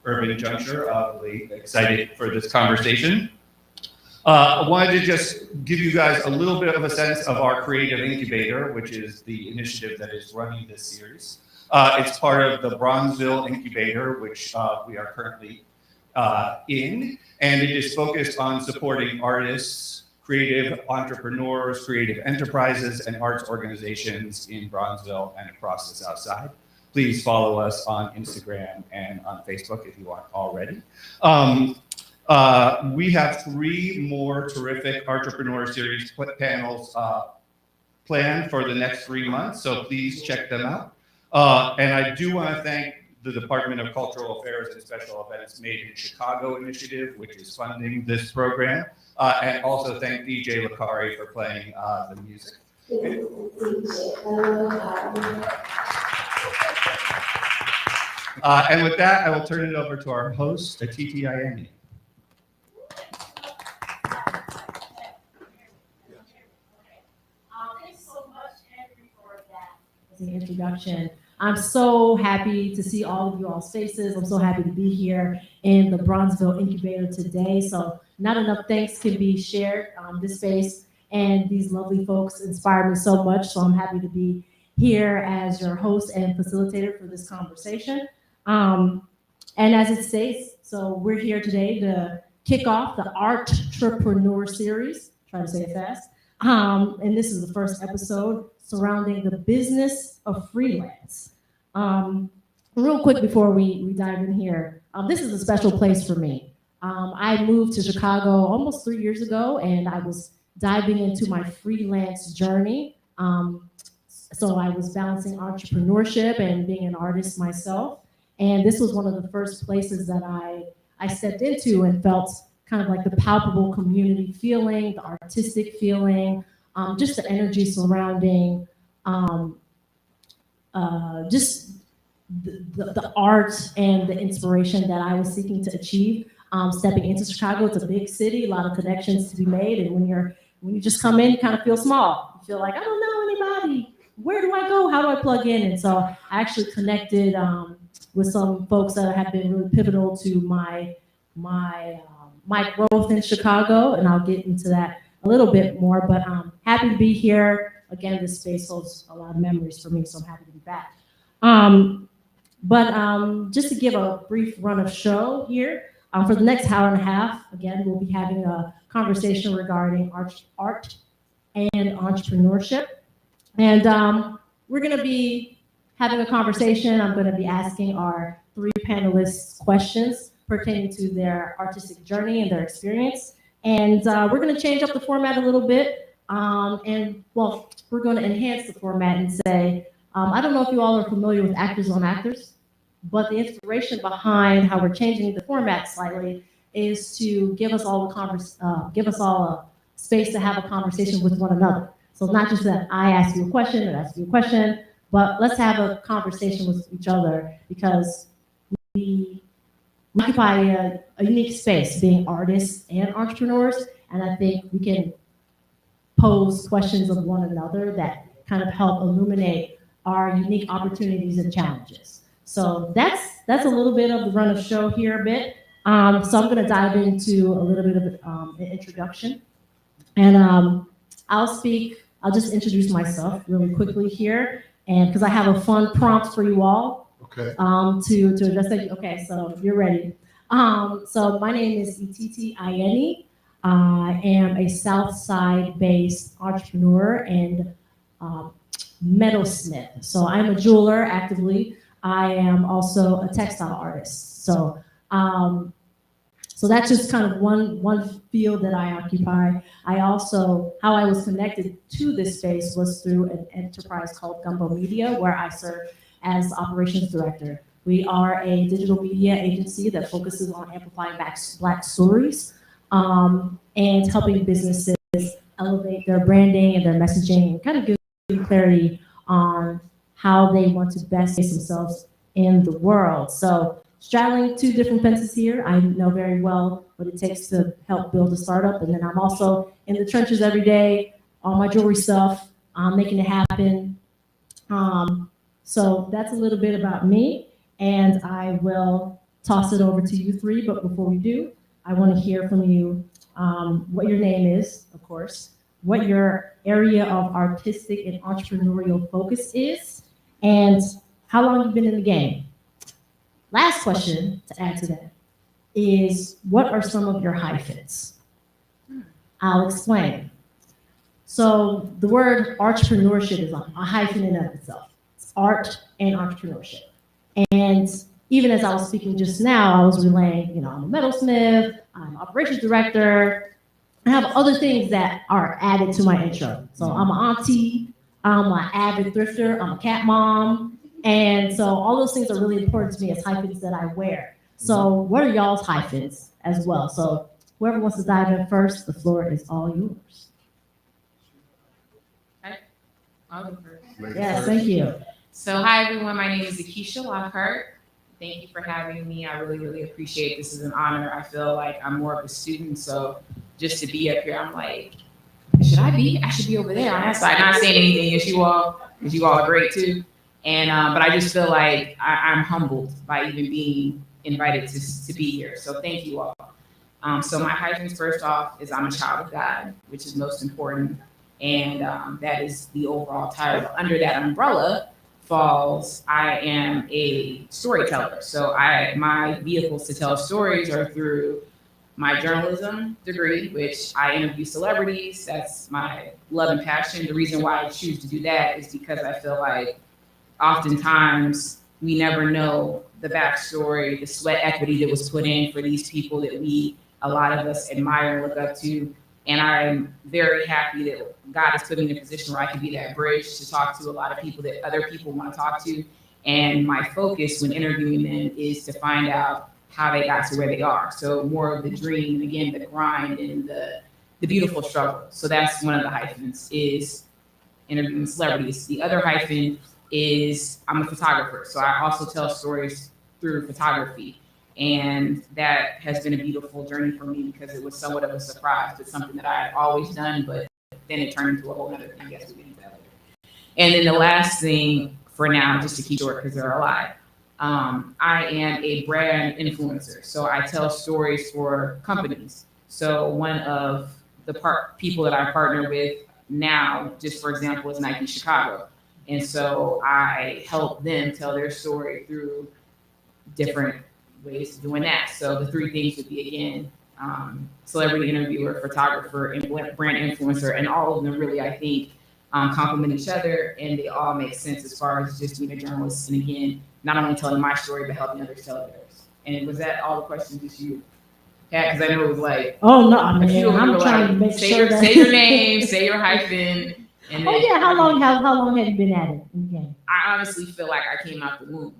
urban juncture. Really excited for this conversation. I wanted to just give you guys a little bit of a sense of our creative incubator, which is the initiative that is running this series. It's part of the Bronzeville incubator, which we are currently in, and it is focused on supporting artists, creative entrepreneurs, creative enterprises, and arts organizations in Bronzeville and across the South Side. Please follow us on Instagram and on Facebook if you aren't already. We have 3 more terrific Artreprenr series panels planned for the next 3 months, so please check them out. And I do want to thank the Department of Cultural Affairs and Special Events Made in Chicago initiative, which is funding this program, and also thank DJ Lacari for playing the music. And with that, I will turn it over to our host, Atiti Ayeni. The introduction. I'm so happy to see all of you all's faces. I'm so happy to be here in the Bronzeville incubator today. So not enough thanks can be shared. This space and these lovely folks inspired me so much. So I'm happy to be here as your host and facilitator for this conversation. And as it states, so we're here today to kick off the Artreprenr series. Try to say it fast. And this is the first episode surrounding the business of freelance. Real quick before we dive in here, this is a special place for me. I moved to Chicago almost 3 years ago, and I was diving into my freelance journey. So I was balancing entrepreneurship and being an artist myself. And this was one of the first places that I stepped into and felt kind of like the palpable community feeling, the artistic feeling, just the energy surrounding just the art and the inspiration that I was seeking to achieve. Stepping into Chicago, it's a big city, a lot of connections to be made, and when you just come in, you kind of feel small. You feel like, I don't know anybody. Where do I go? How do I plug in? And so I actually connected with some folks that have been really pivotal to my growth in Chicago, and I'll get into that a little bit more, but I'm happy to be here. Again, this space holds a lot of memories for me, so I'm happy to be back. But just to give a brief run of show here, for the next hour and a half, again, we'll be having a conversation regarding art and entrepreneurship. And we're gonna be having a conversation. I'm gonna be asking our 3 panelists questions pertaining to their artistic journey and their experience. And we're going to change up the format a little bit. And well, we're going to enhance the format and say, I don't know if you all are familiar with Actors on Actors, but the inspiration behind how we're changing the format slightly is to give us all a space to have a conversation with one another. So not just that I ask you a question or ask you a question, but let's have a conversation with each other, because we occupy a unique space being artists and entrepreneurs, and I think we can pose questions of one another that kind of help illuminate our unique opportunities and challenges. So that's a little bit of the run of show here a bit. So I'm going to dive into a little bit of an introduction, and I'll just introduce myself really quickly here, and because I have a fun prompt for you all. Okay. To address that. Okay, so you're ready. So my name is Atiti Ayeni. I am a South Side-based entrepreneur and metalsmith. So I'm a jeweler actively. I am also a textile artist. So that's just kind of one field that I occupy. I also, how I was connected to this space was through an enterprise called Gumbo Media, where I serve as operations director. We are a digital media agency that focuses on amplifying Black stories and helping businesses elevate their branding and their messaging, and kind of give them clarity on how they want to best face themselves in the world. So straddling 2 different fences here, I know very well what it takes to help build a startup, and then I'm also in the trenches every day on my jewelry stuff, making it happen. So that's a little bit about me, and I will toss it over to you three. But before we do, I want to hear from you what your name is, of course, what your area of artistic and entrepreneurial focus is, and how long you've been in the game. Last question to add to that is, what are some of your hyphens? I'll explain. So the word entrepreneurship is a hyphen in and of itself. It's art and entrepreneurship. And even as I was speaking just now, I was relaying, I'm a metalsmith, I'm operations director. I have other things that are added to my intro. So I'm an auntie, I'm an avid thrifter, I'm a cat mom. And so all those things are really important to me as hyphens that I wear. So what are y'all's hyphens as well? So whoever wants to dive in first, the floor is all yours. I'll go first. Yes, thank you. So hi everyone, my name is Akeisha Lockhart. Thank you for having me. I really, really appreciate it. This is an honor. I feel like I'm more of a student, so just to be up here, I'm like, I should be over there on that side, not saying anything, as you all are great too. And but I just feel like I'm humbled by even being invited to be here. So thank you all. So my hyphens, first off, is I'm a child of God, which is most important. And that is the overall title. Under that umbrella falls, I am a storyteller. So my vehicles to tell stories are through my journalism degree, which I interview celebrities. That's my love and passion. The reason why I choose to do that is because I feel like oftentimes we never know the backstory, the sweat equity that was put in for these people that a lot of us admire and look up to. And I'm very happy that God has put me in a position where I can be that bridge to talk to a lot of people that other people want to talk to. And my focus when interviewing them is to find out how they got to where they are. So more of the dream, and again, the grind and the beautiful struggle. So that's one of the hyphens, is interviewing celebrities. The other hyphen is I'm a photographer. So I also tell stories through photography. And that has been a beautiful journey for me because it was somewhat of a surprise. It's something that I had always done, but then it turned into a whole other thing. I guess we get into that later. And then the last thing for now, just to keep short because there are a lot, I am a brand influencer. So I tell stories for companies. So one of the people that I partner with now, just for example, is Nike Chicago. And so I help them tell their story through different ways of doing that. So the three things would be, again, celebrity interviewer, photographer, and brand influencer. And all of them really, I think, complement each other, and they all make sense as far as just being a journalist. And again, not only telling my story, but helping others tell theirs. And was that all the questions that you had? Because I know it was like, oh no, I'm trying to make say sure that say your name, say your hyphen. And then, how long have you been at it in the game? I honestly feel like I came out the womb,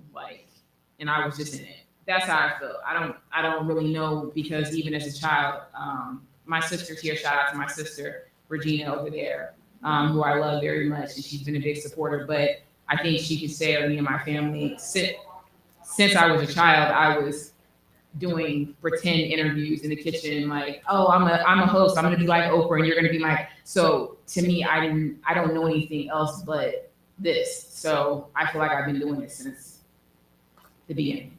and I was just in it. That's how I feel. I don't really know, because even as a child, my sister's here. Shout out to my sister Regina over there, who I love very much, and she's been a big supporter. But I think she could say, me and my family, since I was a child, I was doing pretend interviews in the kitchen, like, oh, I'm a host. I'm gonna be like Oprah, and you're gonna be my. So to me, I don't know anything else but this. So I feel like I've been doing this since the beginning.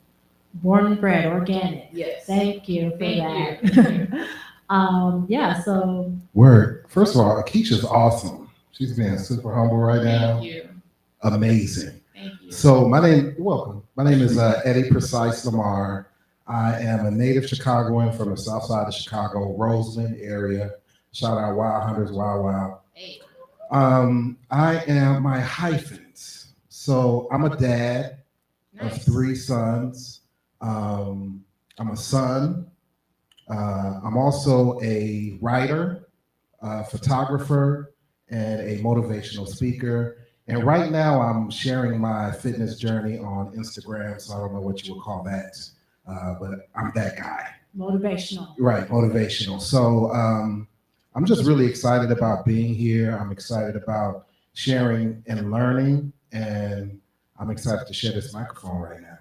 Born and bred, organic. Yes. Thank you for Thank that. Yeah, so. Word. First of all, Akeisha's awesome. She's being super humble right now. Thank you. Amazing. Thank you. So you're welcome. My name is Eddie Precise Lamar. I am a native Chicagoan from the south side of Chicago, Roseland area. Shout out Wild Hunters, Wild. Hey. I am my hyphens. So I'm a dad of 3 sons. I'm a son. I'm also a writer, photographer, and a motivational speaker. And right now I'm sharing my fitness journey on Instagram. So I don't know what you would call that, but I'm that guy. Motivational. Right, motivational. So I'm just really excited about being here. I'm excited about sharing and learning, and I'm excited to share this microphone right now.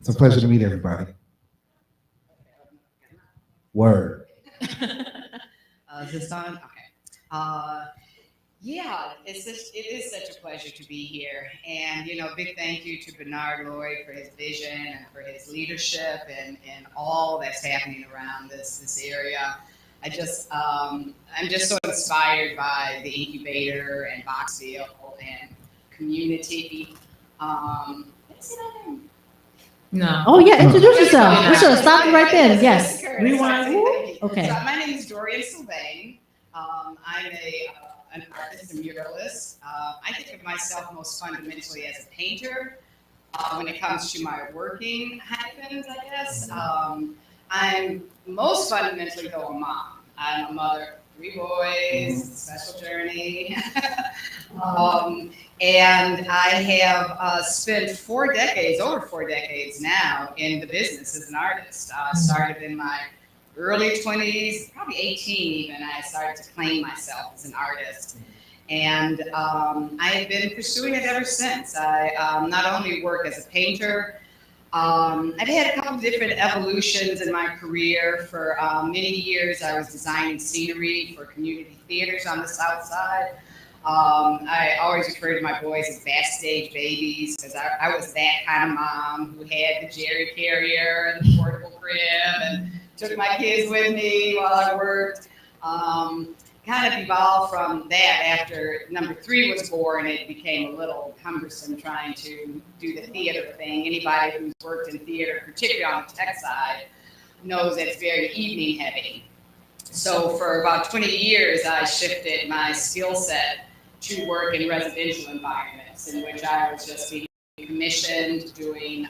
It's a pleasure to meet everybody. Word. Is this on? Okay. Yeah, it is such a pleasure to be here. And, big thank you to Bernard Lloyd for his vision and for his leadership and all that's happening around this area. I'm just so inspired by the incubator and Boxville and community. What's that name? No. Oh, yeah, introduce yourself. Yeah. We should have stopped right then. Yes, Yes. Rewind. Thank you. Okay. So my name is Dorian Sylvain. I'm an artist and muralist. I think of myself most fundamentally as a painter. When it comes to my working hyphens, I guess. I'm most fundamentally, though, a mom. I'm a mother of 3 boys, special journey. And I have spent over 4 decades now in the business as an artist. I started in my early 20s, probably 18 even, I started to claim myself as an artist. And I have been pursuing it ever since. I not only work as a painter, I've had a couple of different evolutions in my career. For many years, I was designing scenery for community theaters on the South Side. I always refer to my boys as backstage babies because I was that kind of mom who had the Jerry carrier and the portable crib and took my kids with me while I worked. Kind of evolved from that after number 3 was born. It became a little cumbersome trying to do the theater thing. Anybody who's worked in theater, particularly on the tech side, knows that it's very evening heavy. So for about 20 years, I shifted my skill set to work in residential environments in which I was just being commissioned doing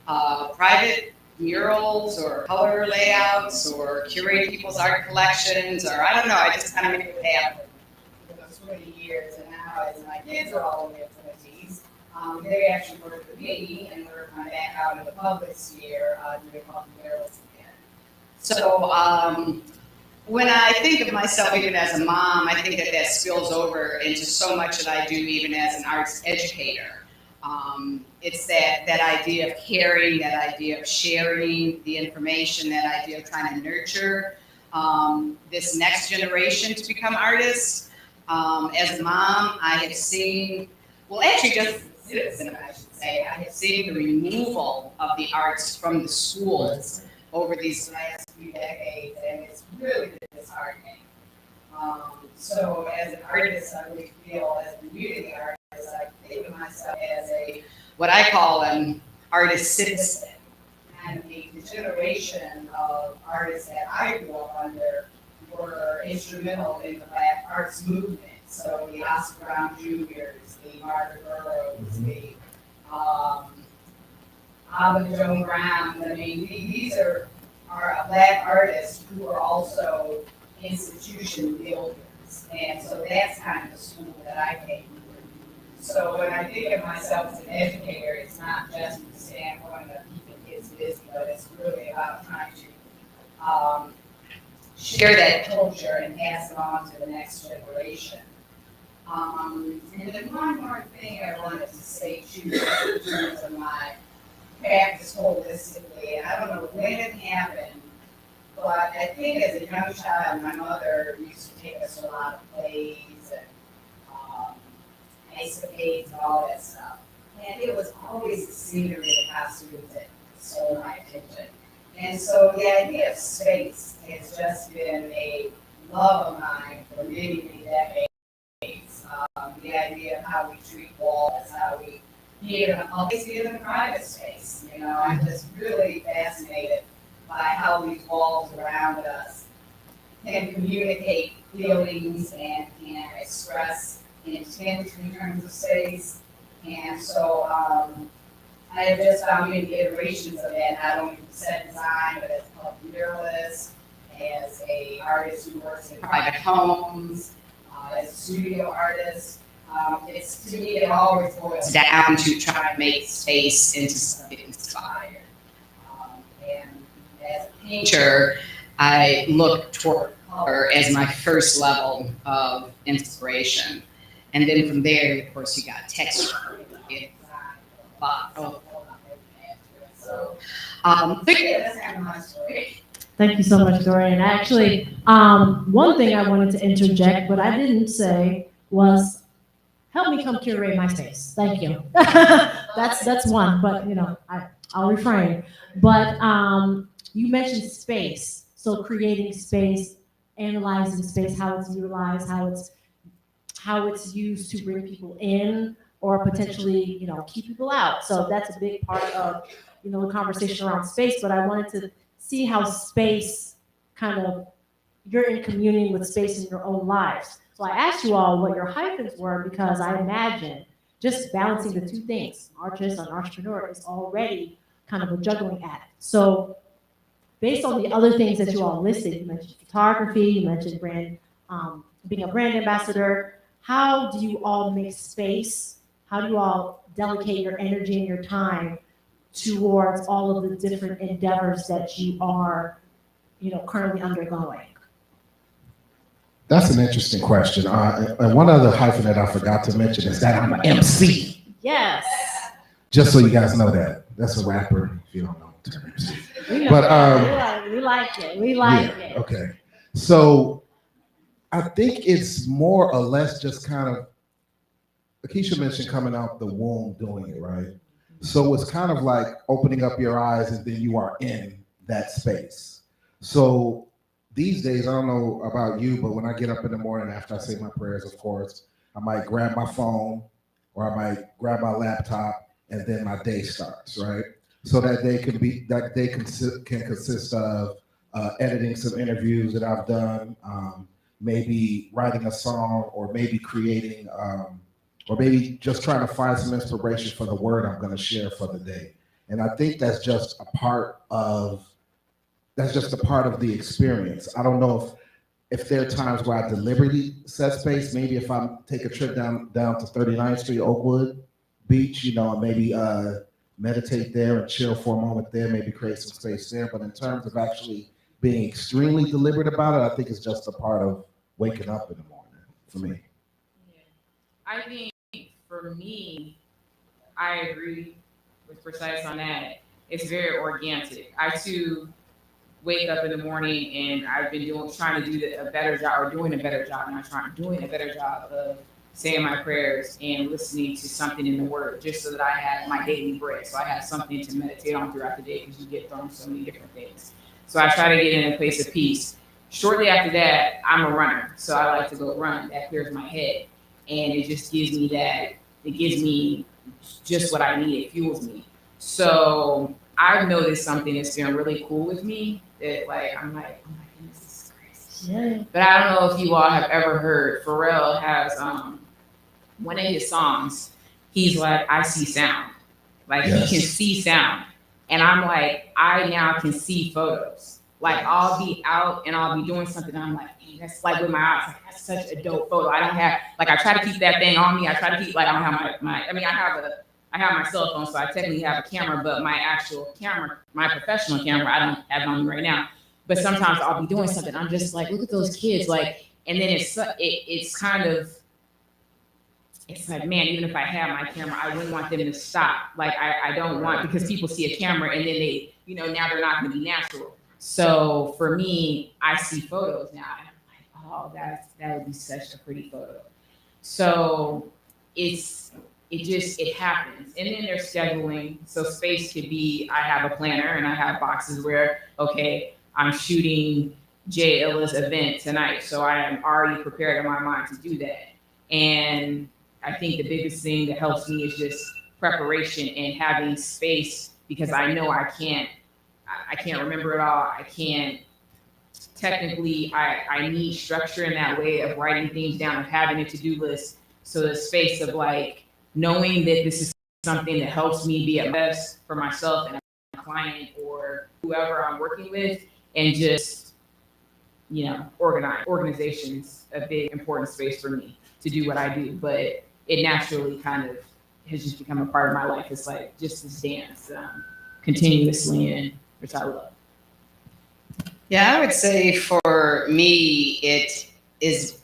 private murals or color layouts or curating people's art collections, or I don't know, I just kind of made it happen for those 20 years. And now as my kids are all in their 20s, they actually work with me and we're kind of back out in the public sphere doing public murals again. So when I think of myself even as a mom, I think that spills over into so much that I do even as an arts educator. It's that idea of caring, that idea of sharing the information, that idea of trying to nurture this next generation to become artists. As a mom, I have seen, well, actually just citizen, I should say, I have seen the removal of the arts from the schools over these last few decades, and it's really disheartening. So as an artist, I really feel, as a community artist, I think of myself as what I call an artist citizen. And the generation of artists that I grew up under were instrumental in the Black arts movement. So the Oscar Brown Jr.'s, the Margaret Burroughs, the Abba Joan Brown. I mean, these are Black artists who are also institution builders. And so that's kind of the school that I came from. So when I think of myself as an educator, it's not just from the standpoint of keeping kids busy, but it's really about trying to share that culture and pass it on to the next generation. And then one more thing I wanted to say too, in terms of my practice holistically, and I don't know when it happened, but I think as a young child, my mother used to take us to a lot of plays and escapades and all that stuff. And it was always the scenery and costumes that stole my attention. And so the idea of space has just been a love of mine for many, many decades. The idea of how we treat walls, how we be in a public, be in a private space. I'm just really fascinated by how these walls around us can communicate feelings and can express intent in terms of space. And so I have just found many iterations of that, not only from set design, but as a public muralist, as an artist who works in private homes, as a studio artist. It's, to me, it always boils down to trying to make space into something inspired. And as a painter, I look toward color as my first level of inspiration. And then from there, of course, you got texture. So, yeah, that's kind of my story. Thank you so much, Dorian. Actually, one thing I wanted to interject, but I didn't say, was help me come curate my space. Thank you. that's one, but I'll refrain. But you mentioned space, so creating space, analyzing space, how it's utilized, how it's used to bring people in or potentially keep people out. So that's a big part of the conversation around space. But I wanted to see how space kind of you're in communing with space in your own lives. So I asked you all what your hyphens were because I imagine just balancing the two things, artist and entrepreneur, is already kind of a juggling act. So based on the other things that you all listed, you mentioned photography, you mentioned being a brand ambassador. How do you all make space? How do you all delegate your energy and your time towards all of the different endeavors that you are, currently undergoing? That's an interesting question. And one other hyphen that I forgot to mention is that I'm an MC. Yes. Just so you guys know that. That's a rapper, if you don't know the term MC. We like it. We like it. Okay. So I think it's more or less just kind of, Akeisha mentioned coming out the womb doing it, right? So it's kind of like opening up your eyes and then you are in that space. So these days, I don't know about you, but when I get up in the morning after I say my prayers, of course, I might grab my phone or I might grab my laptop and then my day starts, right? So that day can consist of editing some interviews that I've done, maybe writing a song, or maybe creating, or maybe just trying to find some inspiration for the word I'm going to share for the day. And I think that's just a part of the experience. I don't know if there are times where I deliberately set space. Maybe if I take a trip down to 39th Street, Oakwood Beach, and maybe meditate there and chill for a moment there, maybe create some space there. But in terms of actually being extremely deliberate about it, I think it's just a part of waking up in the morning for me. Yeah. I think for me, I agree with Precise on that. It's very organic. I too wake up in the morning and I've been trying to do a better job, doing a better job of saying my prayers and listening to something in the Word, just so that I have my daily bread. So I have something to meditate on throughout the day, because you get thrown so many different things. So I try to get in a place of peace. Shortly after that, I'm a runner, so I like to go run. That clears my head, and it just gives me just what I need. It fuels me. So I've noticed something that's been really cool with me, that I'm like, oh my goodness, this is crazy. Yeah. But I don't know if you all have ever heard, Pharrell has one of his songs, he's like, I see sound. Yes. He can see sound. And I'm like, I now can see photos. I'll be out and I'll be doing something and I'm like, hey, that's with my eyes, that's such a dope photo. I don't have, I try to keep that thing on me. I try to keep, I don't have I have my cell phone, so I technically have a camera, but my actual camera, my professional camera, I don't have it on me right now. But sometimes I'll be doing something, I'm just like, look at those kids, and then it's kind of, it's like, man, even if I have my camera, I wouldn't want them to stop. I don't want, because people see a camera and then they, now they're not going to be natural. So for me, I see photos now and I'm like, oh, that would be such a pretty photo. So it happens. And then there's scheduling. So space could be, I have a planner and I have boxes where, okay, I'm shooting Jay Illa's event tonight. So I am already prepared in my mind to do that. And I think the biggest thing that helps me is just preparation and having space, because I know I can't remember it all. I can't technically, I need structure in that way of writing things down, of having a to-do list. So the space of knowing that this is something that helps me be at best for myself and a client or whoever I'm working with, and just, organization's a big important space for me to do what I do. But it naturally kind of has just become a part of my life. It's just this dance continuously in, which I love. Yeah, I would say for me, it's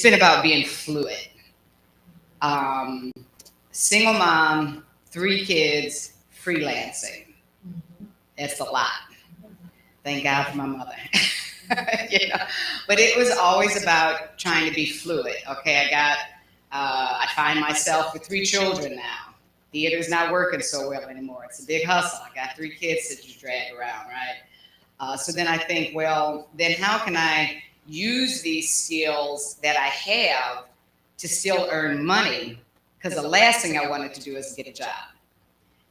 been about being fluid. Single mom, 3 kids, freelancing. It's a lot. Thank God for my mother. You know, but it was always about trying to be fluid. Okay, I find myself with 3 children now. Theater's not working so well anymore. It's a big hustle. I got 3 kids to just drag around, right? So then I think, well, then how can I use these skills that I have to still earn money? Because the last thing I wanted to do is get a job.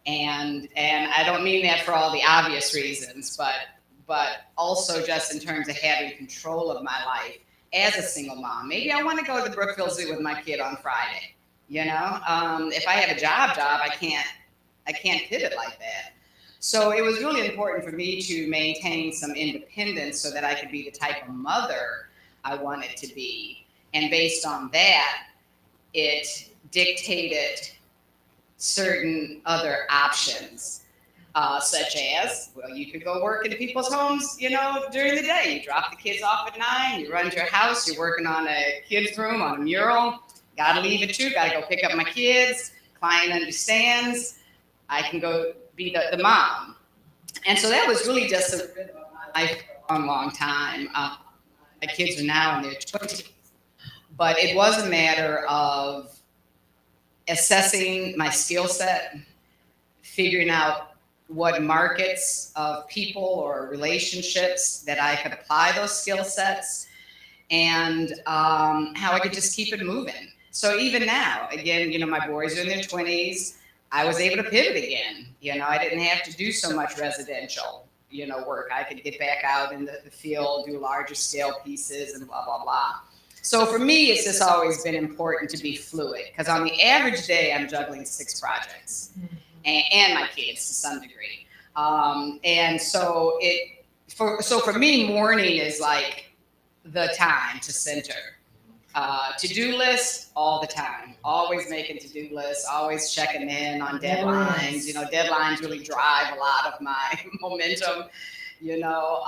And I don't mean that for all the obvious reasons, but also just in terms of having control of my life as a single mom. Maybe I want to go to the Brookville Zoo with my kid on Friday. You know, if I have a job, I can't pivot like that. So it was really important for me to maintain some independence so that I could be the type of mother I wanted to be. And based on that, it dictated certain other options, such as, well, you could go work in people's homes, you know, during the day. You drop the kids off at 9, you run to your house, you're working on a kid's room, on a mural. Got to leave at 2, got to go pick up my kids. Client understands. I can go be the mom. And so that was really just a bit of my life for a long, long time. My kids are now in their 20s. But it was a matter of assessing my skill set, figuring out what markets of people or relationships that I could apply those skill sets, and how I could just keep it moving. So even now, again, you know, my boys are in their 20s. I was able to pivot again. You know, I didn't have to do so much residential, you know, work. I could get back out in the field, do larger scale pieces and blah, blah, blah. So for me, it's just always been important to be fluid, because on the average day, I'm juggling 6 projects and my kids to some degree. And so for me, morning is like the time to center. To-do list all the time, always making to-do lists, always checking in on deadlines. You know, deadlines really drive a lot of my momentum, you know.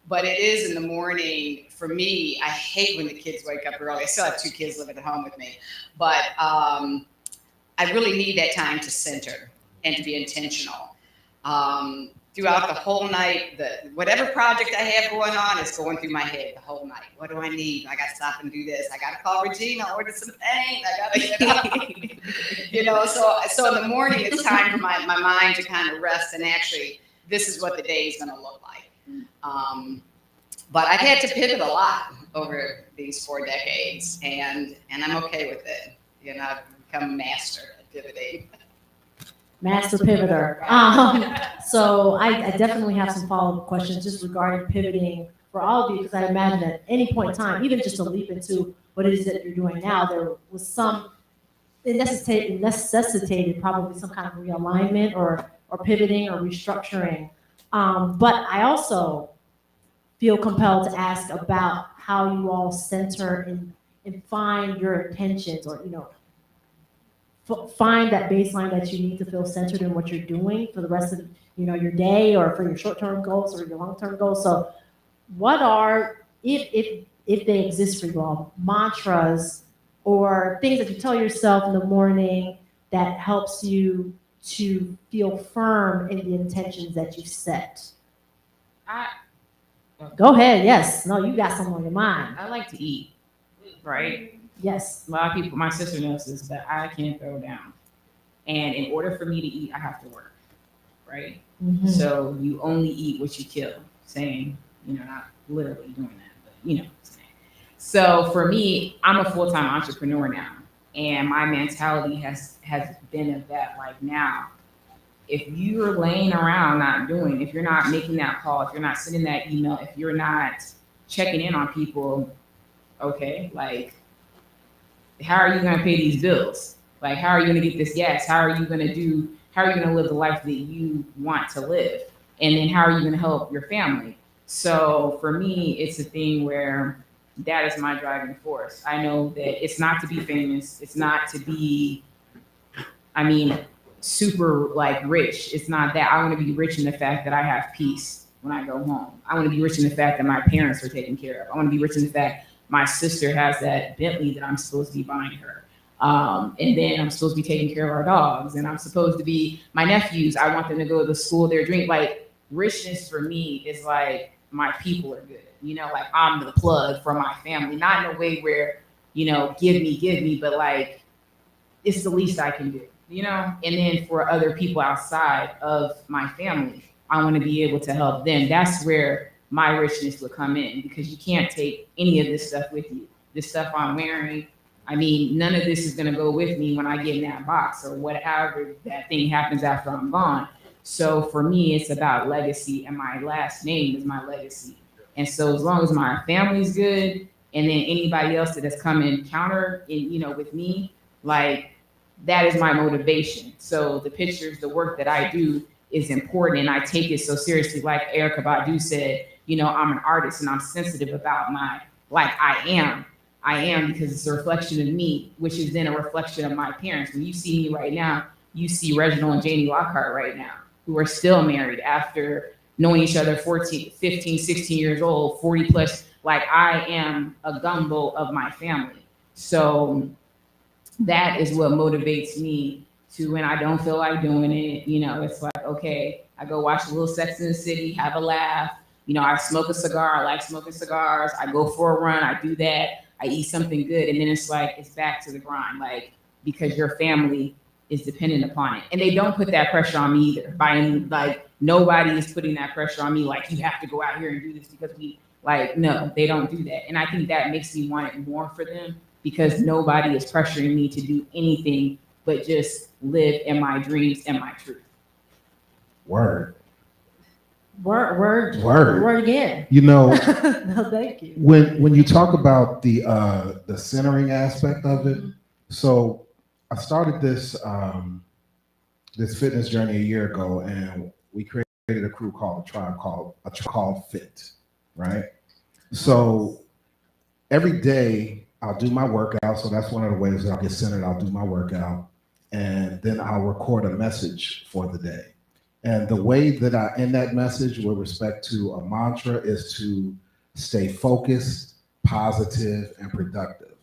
But it is in the morning for me. I hate when the kids wake up early. I still have 2 kids living at home with me, but I really need that time to center and to be intentional. Throughout the whole night, whatever project I have going on is going through my head the whole night. What do I need? I got to stop and do this. I got to call Regina, order some paint. I got to, you know, so in the morning, it's time for my mind to kind of rest, and actually, this is what the day is going to look like. But I've had to pivot a lot over these 4 decades, and I'm okay with it. You know, I've become a master at pivoting. Master pivoter. So I definitely have some follow-up questions just regarding pivoting for all of you, because I imagine at any point in time, even just to leap into what it is that you're doing now, there was it necessitated probably some kind of realignment or pivoting or restructuring. But I also feel compelled to ask about how you all center and find your intentions, or, you know, find that baseline that you need to feel centered in what you're doing for the rest of, you know, your day, or for your short-term goals or your long-term goals. So what are, if they exist for you all, mantras or things that you tell yourself in the morning that helps you to feel firm in the intentions that you set? Go ahead. Yes. No, you got something on your mind. I like to eat, right? Yes. A lot of people, my sister knows this, but I can't throw down. And in order for me to eat, I have to work, right? Mm-hmm. So you only eat what you kill, saying, you know, not literally doing that, but you know what I'm saying. So for me, I'm a full-time entrepreneur now. And my mentality has been of that, like, now, if you're laying around not doing, if you're not making that call, if you're not sending that email, if you're not checking in on people, okay, like, how are you going to pay these bills? Like, how are you going to get this gas? How are you going to live the life that you want to live? And then how are you going to help your family? So for me, it's a thing where that is my driving force. I know that it's not to be famous. It's not to be, super like rich. It's not that. I want to be rich in the fact that I have peace when I go home. I want to be rich in the fact that my parents are taken care of. I want to be rich in the fact my sister has that Bentley that I'm supposed to be buying her. And then I'm supposed to be taking care of our dogs. And I'm supposed to be, my nephews, I want them to go to the school of their dream. Like, richness for me is like my people are good. You know, like I'm the plug for my family, not in a way where, you know, give me, but like it's the least I can do, you know? And then for other people outside of my family, I want to be able to help them. That's where my richness will come in, because you can't take any of this stuff with you. This stuff I'm wearing, I mean, none of this is going to go with me when I get in that box or whatever that thing happens after I'm gone. So for me, it's about legacy, and my last name is my legacy. And so as long as my family's good, and then anybody else that has come in counter, in, you know, with me, like that is my motivation. So the pictures, the work that I do is important, and I take it so seriously. Like Erykah Badu said, you know, I'm an artist and I'm sensitive about my, like I am because it's a reflection of me, which is then a reflection of my parents. When you see me right now, you see Reginald and Janie Lockhart right now, who are still married after knowing each other 14, 15, 16 years old, 40 plus. Like I am a gumbo of my family. So that is what motivates me to, when I don't feel like doing it, you know, it's like, okay, I go watch a little Sex in the City, have a laugh. You know, I smoke a cigar. I like smoking cigars. I go for a run. I do that. I eat something good. And then it's like, it's back to the grind, like, because your family is dependent upon it. And they don't put that pressure on me either. By any, like, nobody is putting that pressure on me. Like, you have to go out here and do this because we, like, no, they don't do that. And I think that makes me want it more for them, because nobody is pressuring me to do anything but just live in my dreams and my truth. Word. Word again. You know, No, thank you. when you talk about the centering aspect of it, so I started this this fitness journey a year ago, and we created a crew called a tribe called Fit, right? So every day I'll do my workout. So that's one of the ways that I'll get centered. I'll do my workout, and then I'll record a message for the day. And the way that I end that message with respect to a mantra is to stay focused, positive, and productive.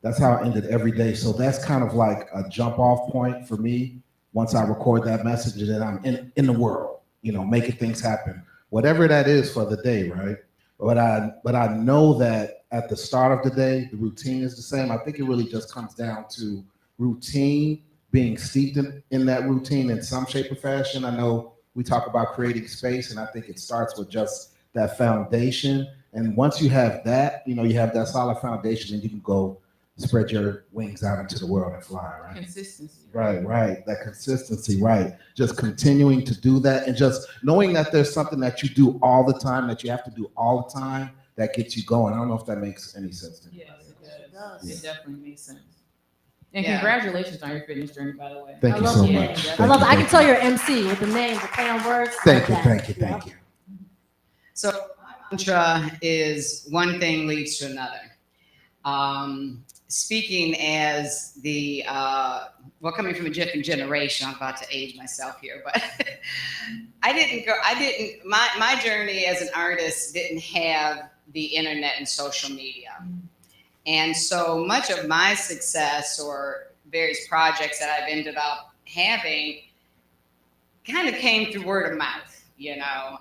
That's how I ended every day. So that's kind of like a jump off point for me. Once I record that message, and then I'm in the world, you know, making things happen, whatever that is for the day, right? But I know that at the start of the day, the routine is the same. I think it really just comes down to routine, being steeped in that routine in some shape or fashion. I know we talk about creating space, and I think it starts with just that foundation. And once you have that, you know, you have that solid foundation, and you can go spread your wings out into the world and fly, right? Consistency. Right. That consistency, right. Just continuing to do that, and just knowing that there's something that you do all the time, that you have to do all the time, that gets you going. I don't know if that makes any sense to you. Yes, it does. Yeah. It definitely makes sense. And Yeah. congratulations on your fitness journey, by the way. Thank I you love so the much. name. Thank I love you, it. I can thank tell you. you're MC with the name, the play on words. Thank you, like thank that. you, Yeah. thank you. So my mantra is one thing leads to another. Speaking as the coming from a different generation, I'm about to age myself here, but my journey as an artist didn't have the internet and social media. And so much of my success or various projects that I've ended up having kind of came through word of mouth, you know.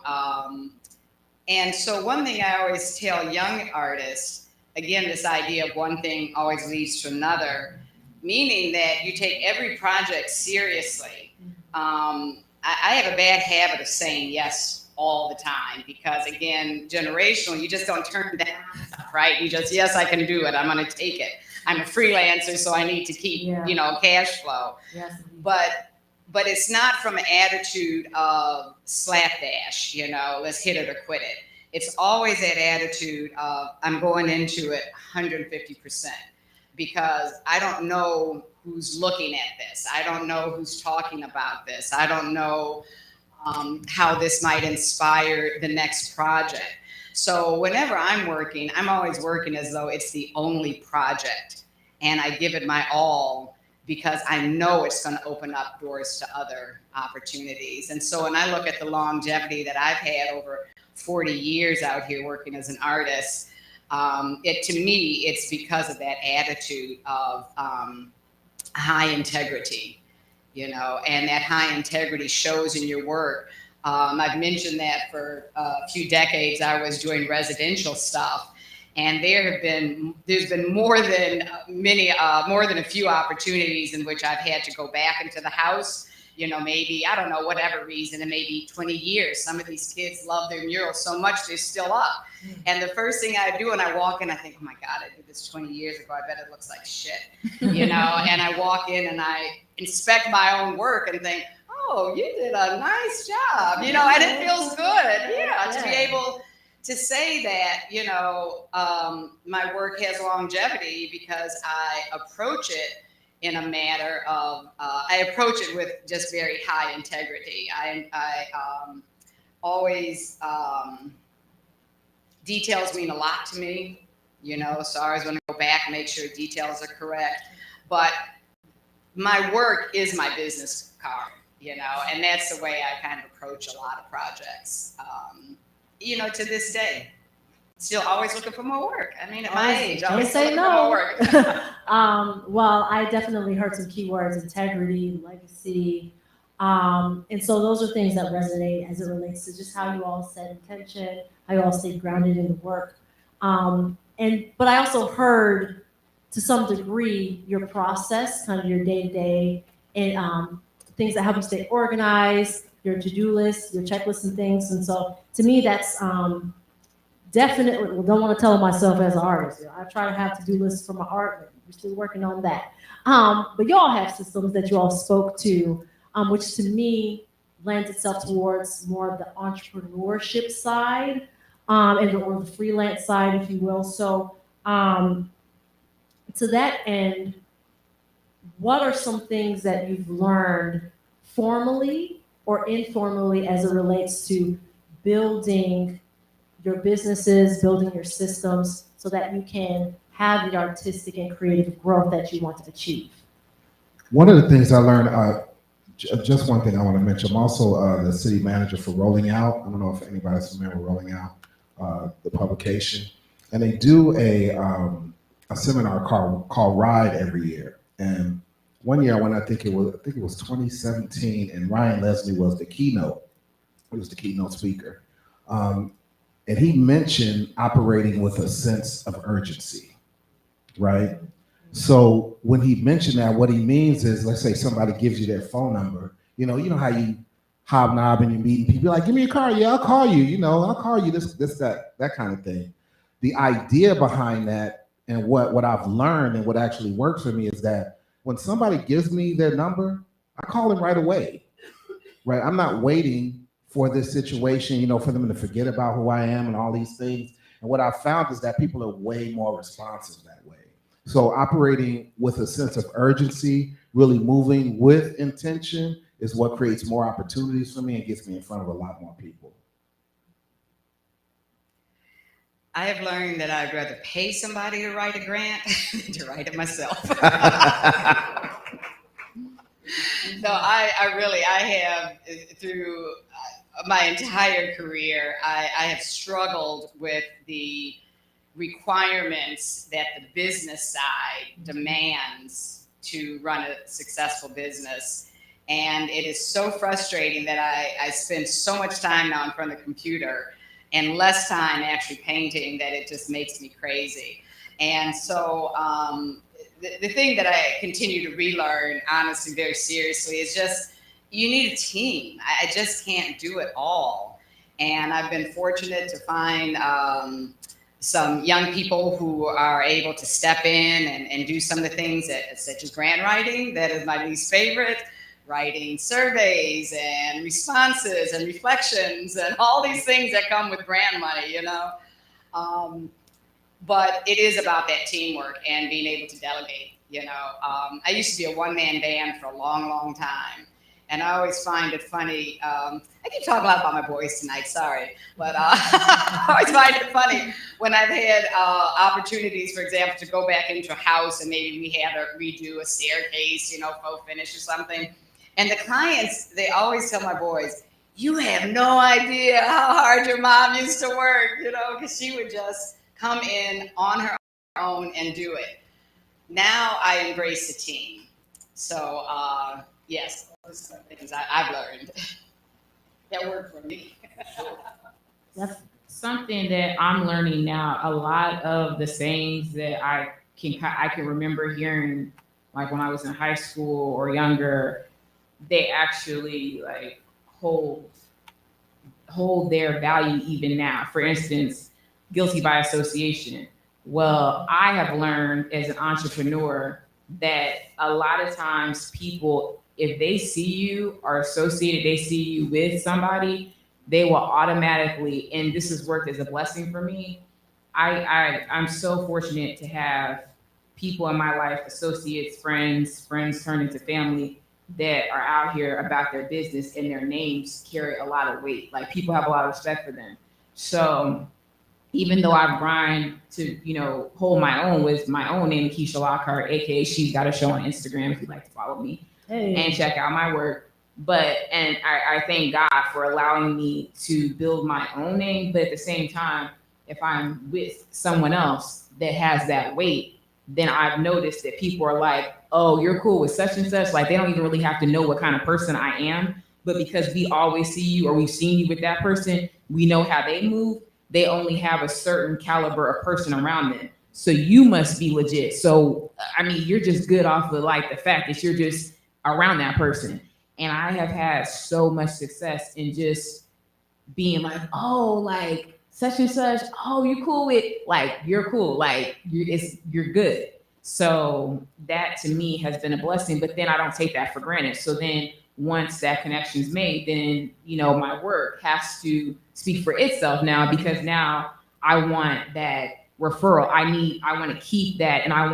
And so one thing I always tell young artists, again, this idea of one thing always leads to another, meaning that you take every project seriously. I have a bad habit of saying yes all the time because, again, generational, you just don't turn down stuff, right? You just, yes, I can do it. I'm going to take it. I'm a freelancer, so I need to keep, you know, cash flow. Yes. But it's not from an attitude of slapdash, you know, let's hit it or quit it. It's always that attitude of I'm going into it 150% because I don't know who's looking at this. I don't know who's talking about this. I don't know how this might inspire the next project. So whenever I'm working, I'm always working as though it's the only project, and I give it my all because I know it's going to open up doors to other opportunities. And so when I look at the longevity that I've had over 40 years out here working as an artist, to me, it's because of that attitude of high integrity, you know, and that high integrity shows in your work. I've mentioned that for a few decades I was doing residential stuff, and there's been more than a few opportunities in which I've had to go back into the house. Maybe, I don't know, whatever reason, and maybe 20 years. Some of these kids love their murals so much they're still up. And the first thing I do when I walk in, I think, oh my God, I did this 20 years ago. I bet it looks like shit, And I walk in and I inspect my own work and think, oh, you did a nice job, and it feels good, to be able to say that, my work has longevity because I approach it in a matter of, I approach it with just very high integrity. I always, details mean a lot to me, so I always want to go back and make sure details are correct. But my work is my business card, and that's the way I kind of approach a lot of projects, to this day. Still always looking for more work. I mean, at my age, Don't always say looking for more no. work. Well, I definitely heard some keywords: integrity, legacy, and so those are things that resonate as it relates to just how you all set intention, how you all stay grounded in the work. But I also heard, to some degree, your process, kind of your day-to-day, and things that help you stay organized, your to-do list, your checklists and things. And so to me, that's definitely, don't want to tell myself as an artist. I try to have to-do lists for my art. We're still working on that. But you all have systems that you all spoke to, which to me lends itself towards more of the entrepreneurship side, or the freelance side, if you will. So to that end, what are some things that you've learned formally or informally as it relates to building your businesses, building your systems so that you can have the artistic and creative growth that you want to achieve? One of the things I learned, just one thing I want to mention, I'm also the city manager for Rolling Out. I don't know if anybody's familiar with Rolling Out, the publication. And they do a seminar called Ride every year. And one year I think it was 2017, and Ryan Leslie was the keynote. He was the keynote speaker. And he mentioned operating with a sense of urgency, right? So when he mentioned that, what he means is, let's say somebody gives you their phone number, you know how you hobnob and you meet and people are like, give me your car, yeah, I'll call you, I'll call you, this, that kind of thing. The idea behind that, and what I've learned and what actually works for me, is that when somebody gives me their number, I call them right away, right? I'm not waiting for this situation, for them to forget about who I am and all these things. And what I've found is that people are way more responsive that way. So operating with a sense of urgency, really moving with intention, is what creates more opportunities for me and gets me in front of a lot more people. I have learned that I'd rather pay somebody to write a grant than to write it myself. No, I have, through my entire career, I have struggled with the requirements that the business side demands to run a successful business. And it is so frustrating that I spend so much time now in front of the computer and less time actually painting that it just makes me crazy. And so the thing that I continue to relearn, honestly, very seriously, is just, you need a team. I just can't do it all. And I've been fortunate to find some young people who are able to step in and do some of the things such as grant writing. That is my least favorite. Writing surveys and responses and reflections and all these things that come with grant money, But it is about that teamwork and being able to delegate, I used to be a one-man band for a long, long time. And I always find it funny. I keep talking a lot about my voice tonight, sorry. But I always find it funny when I've had opportunities, for example, to go back into a house and maybe we had to redo a staircase, faux finish or something. And the clients, they always tell my boys, you have no idea how hard your mom used to work, because she would just come in on her own and do it. Now I embrace the team. So, yes, those are some things I've learned. that worked for me. Something that I'm learning now, a lot of the sayings that I can remember hearing, like when I was in high school or younger, they actually like hold their value even now. For instance, guilty by association. Well, I have learned as an entrepreneur that a lot of times people, if they see you are associated, they see you with somebody, they will automatically, and this has worked as a blessing for me. I'm so fortunate to have people in my life, associates, friends turn into family, that are out here about their business, and their names carry a lot of weight. Like, people have a lot of respect for them. So even though I've grind to, hold my own with my own name, Keisha Lockhart, aka She's Got a Show on Instagram, if you'd like to follow me and check out my work. And I thank God for allowing me to build my own name. But at the same time, if I'm with someone else that has that weight, then I've noticed that people are like, oh, you're cool with such and such. Like, they don't even really have to know what kind of person I am. But because we always see you, or we've seen you with that person, we know how they move. They only have a certain caliber of person around them. So you must be legit. So, I mean, you're just good off of like the fact that you're just around that person. And I have had so much success in just being like, oh, like such and such. Oh, you cool with, like, you're cool. Like, you're good. So that to me has been a blessing, but then I don't take that for granted. So then once that connection is made, then, my work has to speak for itself now, because now I want that referral. I want to keep that, and I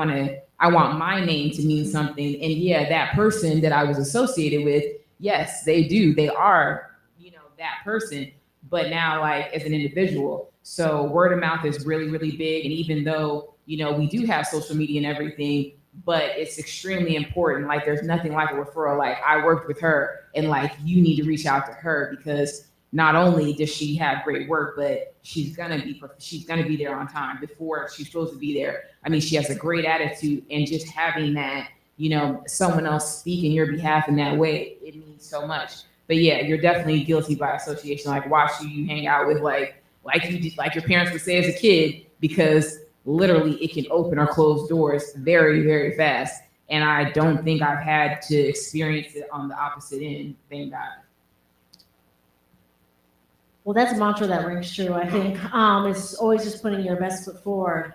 want my name to mean something. And yeah, that person that I was associated with, yes, they are, that person, but now like as an individual. So word of mouth is really, really big. And even though, we do have social media and everything, but it's extremely important. Like, there's nothing like a referral. Like, I worked with her, and like, you need to reach out to her, because not only does she have great work, but she's gonna be there on time before she's supposed to be there. I mean, she has a great attitude, and just having that, someone else speak in your behalf in that way, it means so much. But yeah, you're definitely guilty by association. Like, watch who you hang out with, like your parents would say as a kid, because literally it can open or close doors very, very fast. And I don't think I've had to experience it on the opposite end. Thank God. Well, that's a mantra that rings true. I think it's always just putting your best foot forward.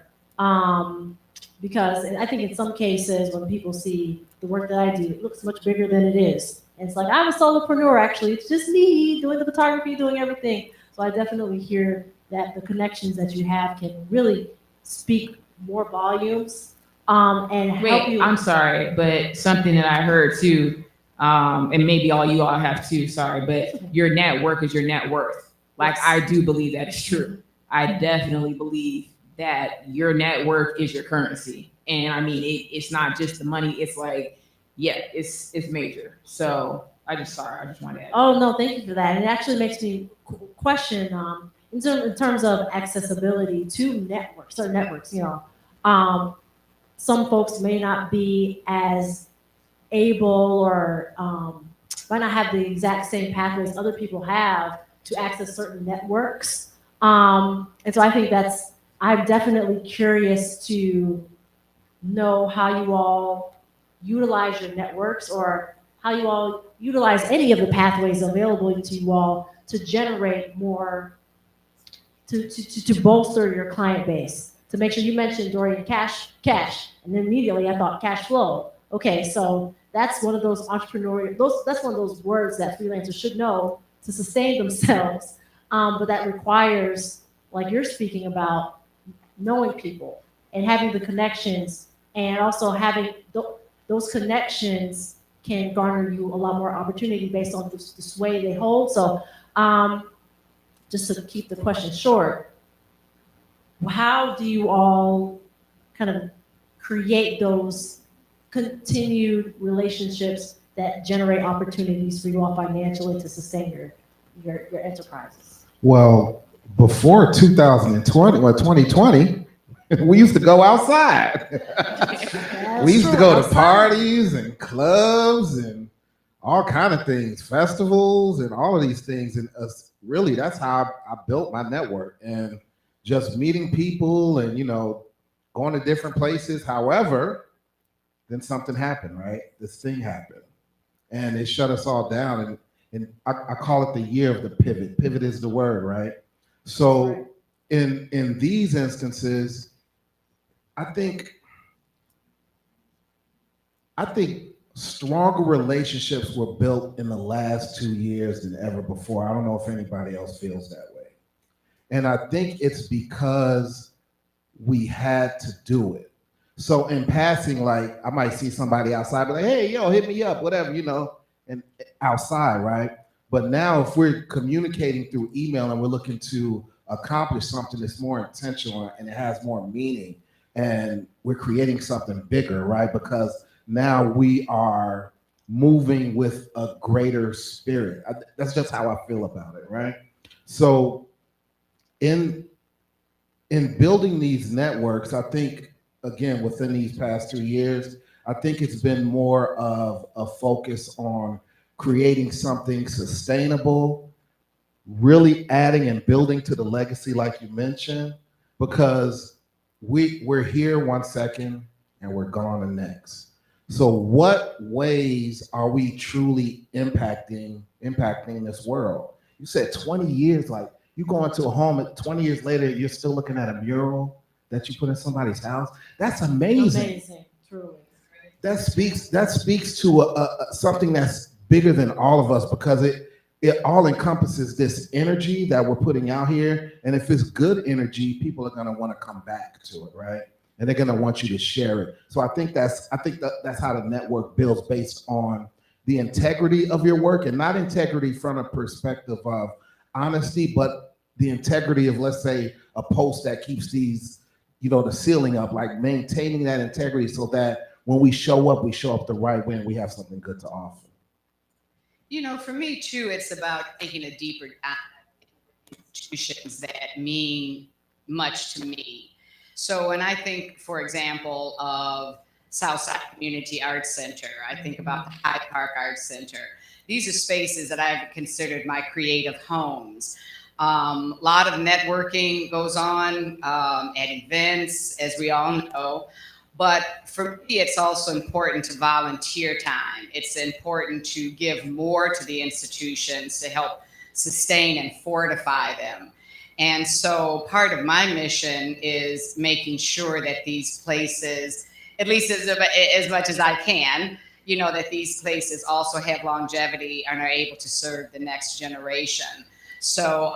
Because I think in some cases when people see the work that I do, it looks much bigger than it is. And it's like, I'm a solopreneur, actually. It's just me doing the photography, doing everything. So I definitely hear that the connections that you have can really speak more volumes and help you. I'm sorry, but something that I heard too, and maybe you all have too, sorry, but your network is your net worth. Like, I do believe that is true. I definitely believe that your network is your currency. And I mean, it's not just the money. It's like, yeah, it's major. So I just wanted to add. Oh, no, thank you for that. And it actually makes me question in terms of accessibility to networks, certain networks, some folks may not be as able or might not have the exact same pathways other people have to access certain networks. And so I think I'm definitely curious to know how you all utilize your networks, or how you all utilize any of the pathways available to you all to generate more, to bolster your client base. To make sure, you mentioned, Dorian, cash, and then immediately I thought cash flow. Okay, so that's one of those that's one of those words that freelancers should know to sustain themselves. But that requires, like you're speaking about, knowing people and having the connections, and also having those connections can garner you a lot more opportunity based on the sway they hold. So just to keep the question short, how do you all kind of create those continued relationships that generate opportunities for you all financially to sustain your enterprises? Well, before 2020 or 2020, we used to go outside. We used to go to parties and clubs and all kind of things, festivals and all of these things. And really, that's how I built my network, and just meeting people and, going to different places. However, then something happened, right? This thing happened and it shut us all down. And I call it the year of the pivot. Pivot is the word, right? So in these instances, I think stronger relationships were built in the last 2 years than ever before. I don't know if anybody else feels that way. And I think it's because we had to do it. So in passing, like I might see somebody outside, be like, hey, yo, hit me up, whatever, and outside, right? But now if we're communicating through email and we're looking to accomplish something that's more intentional and it has more meaning, and we're creating something bigger, right? Because now we are moving with a greater spirit. That's just how I feel about it, right? So in building these networks, I think, again, within these past 2 years, I think it's been more of a focus on creating something sustainable, really adding and building to the legacy, like you mentioned, because we're here 1 second and we're gone the next. So what ways are we truly impacting this world? You said 20 years, like you go into a home and 20 years later, you're still looking at a mural that you put in somebody's house. That's amazing. Amazing, truly. That speaks to something that's bigger than all of us, because it all encompasses this energy that we're putting out here. And if it's good energy, people are going to want to come back to it, right? And they're going to want you to share it. So I think that's how the network builds, based on the integrity of your work, and not integrity from a perspective of honesty, but the integrity of, let's say, a post that keeps these, the ceiling up, like maintaining that integrity so that when we show up the right way and we have something good to offer. For me too, it's about taking a deeper dive into institutions that mean much to me. So when I think, for example, of Southside Community Arts Center, I think about the Hyde Park Arts Center. These are spaces that I've considered my creative homes. A lot of networking goes on at events, as we all know. But for me, it's also important to volunteer time. It's important to give more to the institutions to help sustain and fortify them. And so part of my mission is making sure that these places, at least as much as I can, that these places also have longevity and are able to serve the next generation. So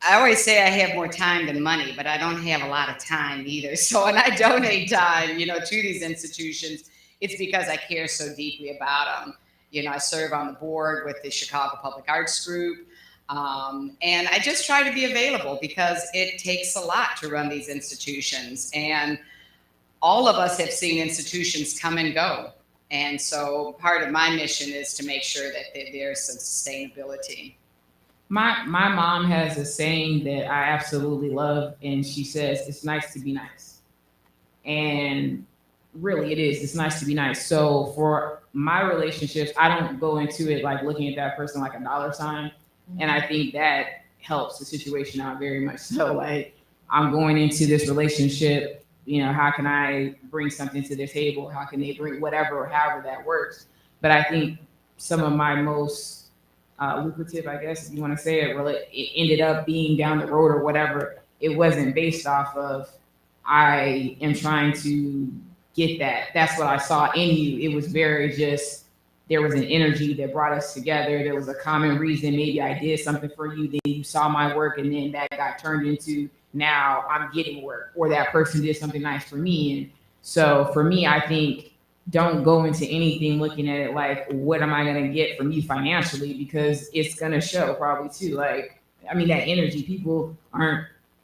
I always say I have more time than money, but I don't have a lot of time either. So when I donate time, to these institutions, it's because I care so deeply about them. I serve on the board with the Chicago Public Arts Group. And I just try to be available because it takes a lot to run these institutions. And all of us have seen institutions come and go. And so part of my mission is to make sure that there's some sustainability. My mom has a saying that I absolutely love, and she says, it's nice to be nice. And really it is. It's nice to be nice. So for my relationships, I don't go into it like looking at that person like a dollar sign. And I think that helps the situation out very much. So like, I'm going into this relationship, how can I bring something to the table? How can they bring whatever, or however that works? But I think some of my most lucrative, I guess, if you want to say it, it ended up being down the road or whatever. It wasn't based off of, I am trying to get that. That's what I saw in you. It was very just, there was an energy that brought us together. There was a common reason. Maybe I did something for you, then you saw my work, and then that got turned into, now I'm getting work, or that person did something nice for me. And so for me, I think, don't go into anything looking at it like, what am I going to get from you financially? Because it's going to show probably too. Like, I mean, that energy,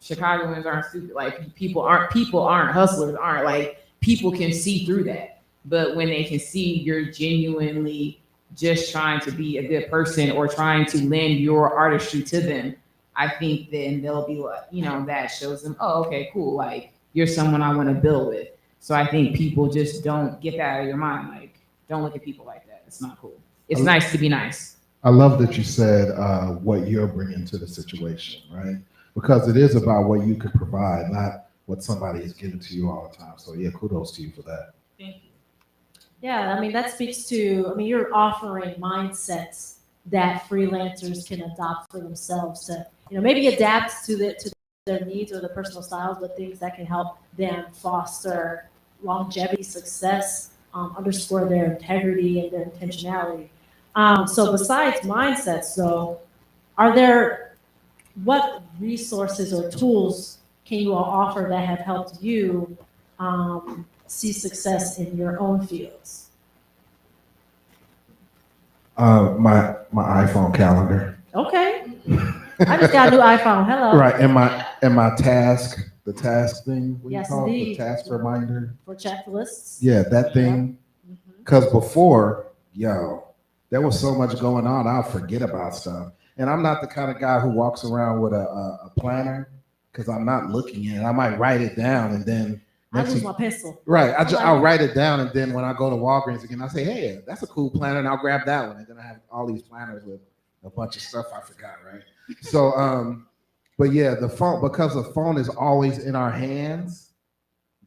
Chicagoans aren't stupid. Like people aren't hustlers, aren't like, people can see through that. But when they can see you're genuinely just trying to be a good person or trying to lend your artistry to them, I think then they'll be like, that shows them, oh, okay, cool. Like, you're someone I want to build with. So I think people just don't get that out of your mind. Like, don't look at people like that. It's not cool. It's nice to be nice. I love that you said what you're bringing to the situation, right? Because it is about what you can provide, not what somebody is giving to you all the time. So yeah, kudos to you for that. Thank you. Yeah, I mean, that speaks to, I mean, you're offering mindsets that freelancers can adopt for themselves to, maybe adapt to their needs or their personal styles, but things that can help them foster longevity, success, underscore their integrity and their intentionality. So besides mindsets, though, what resources or tools can you all offer that have helped you see success in your own fields? My iPhone calendar. Okay. I just got a new iPhone. Hello. Right, and my the task thing. What do you Yes, call it? indeed. The task reminder. For checklists. Yeah, that thing. Mhm. Because before, there was so much going on, I'll forget about stuff. And I'm not the kind of guy who walks around with a planner because I'm not looking at it. I might write it down and then I lose my pencil. right. I'll write it down and then when I go to Walgreens again, I say, hey, that's a cool planner, and I'll grab that one. And then I have all these planners with a bunch of stuff I forgot, right? So but yeah, the phone, because the phone is always in our hands,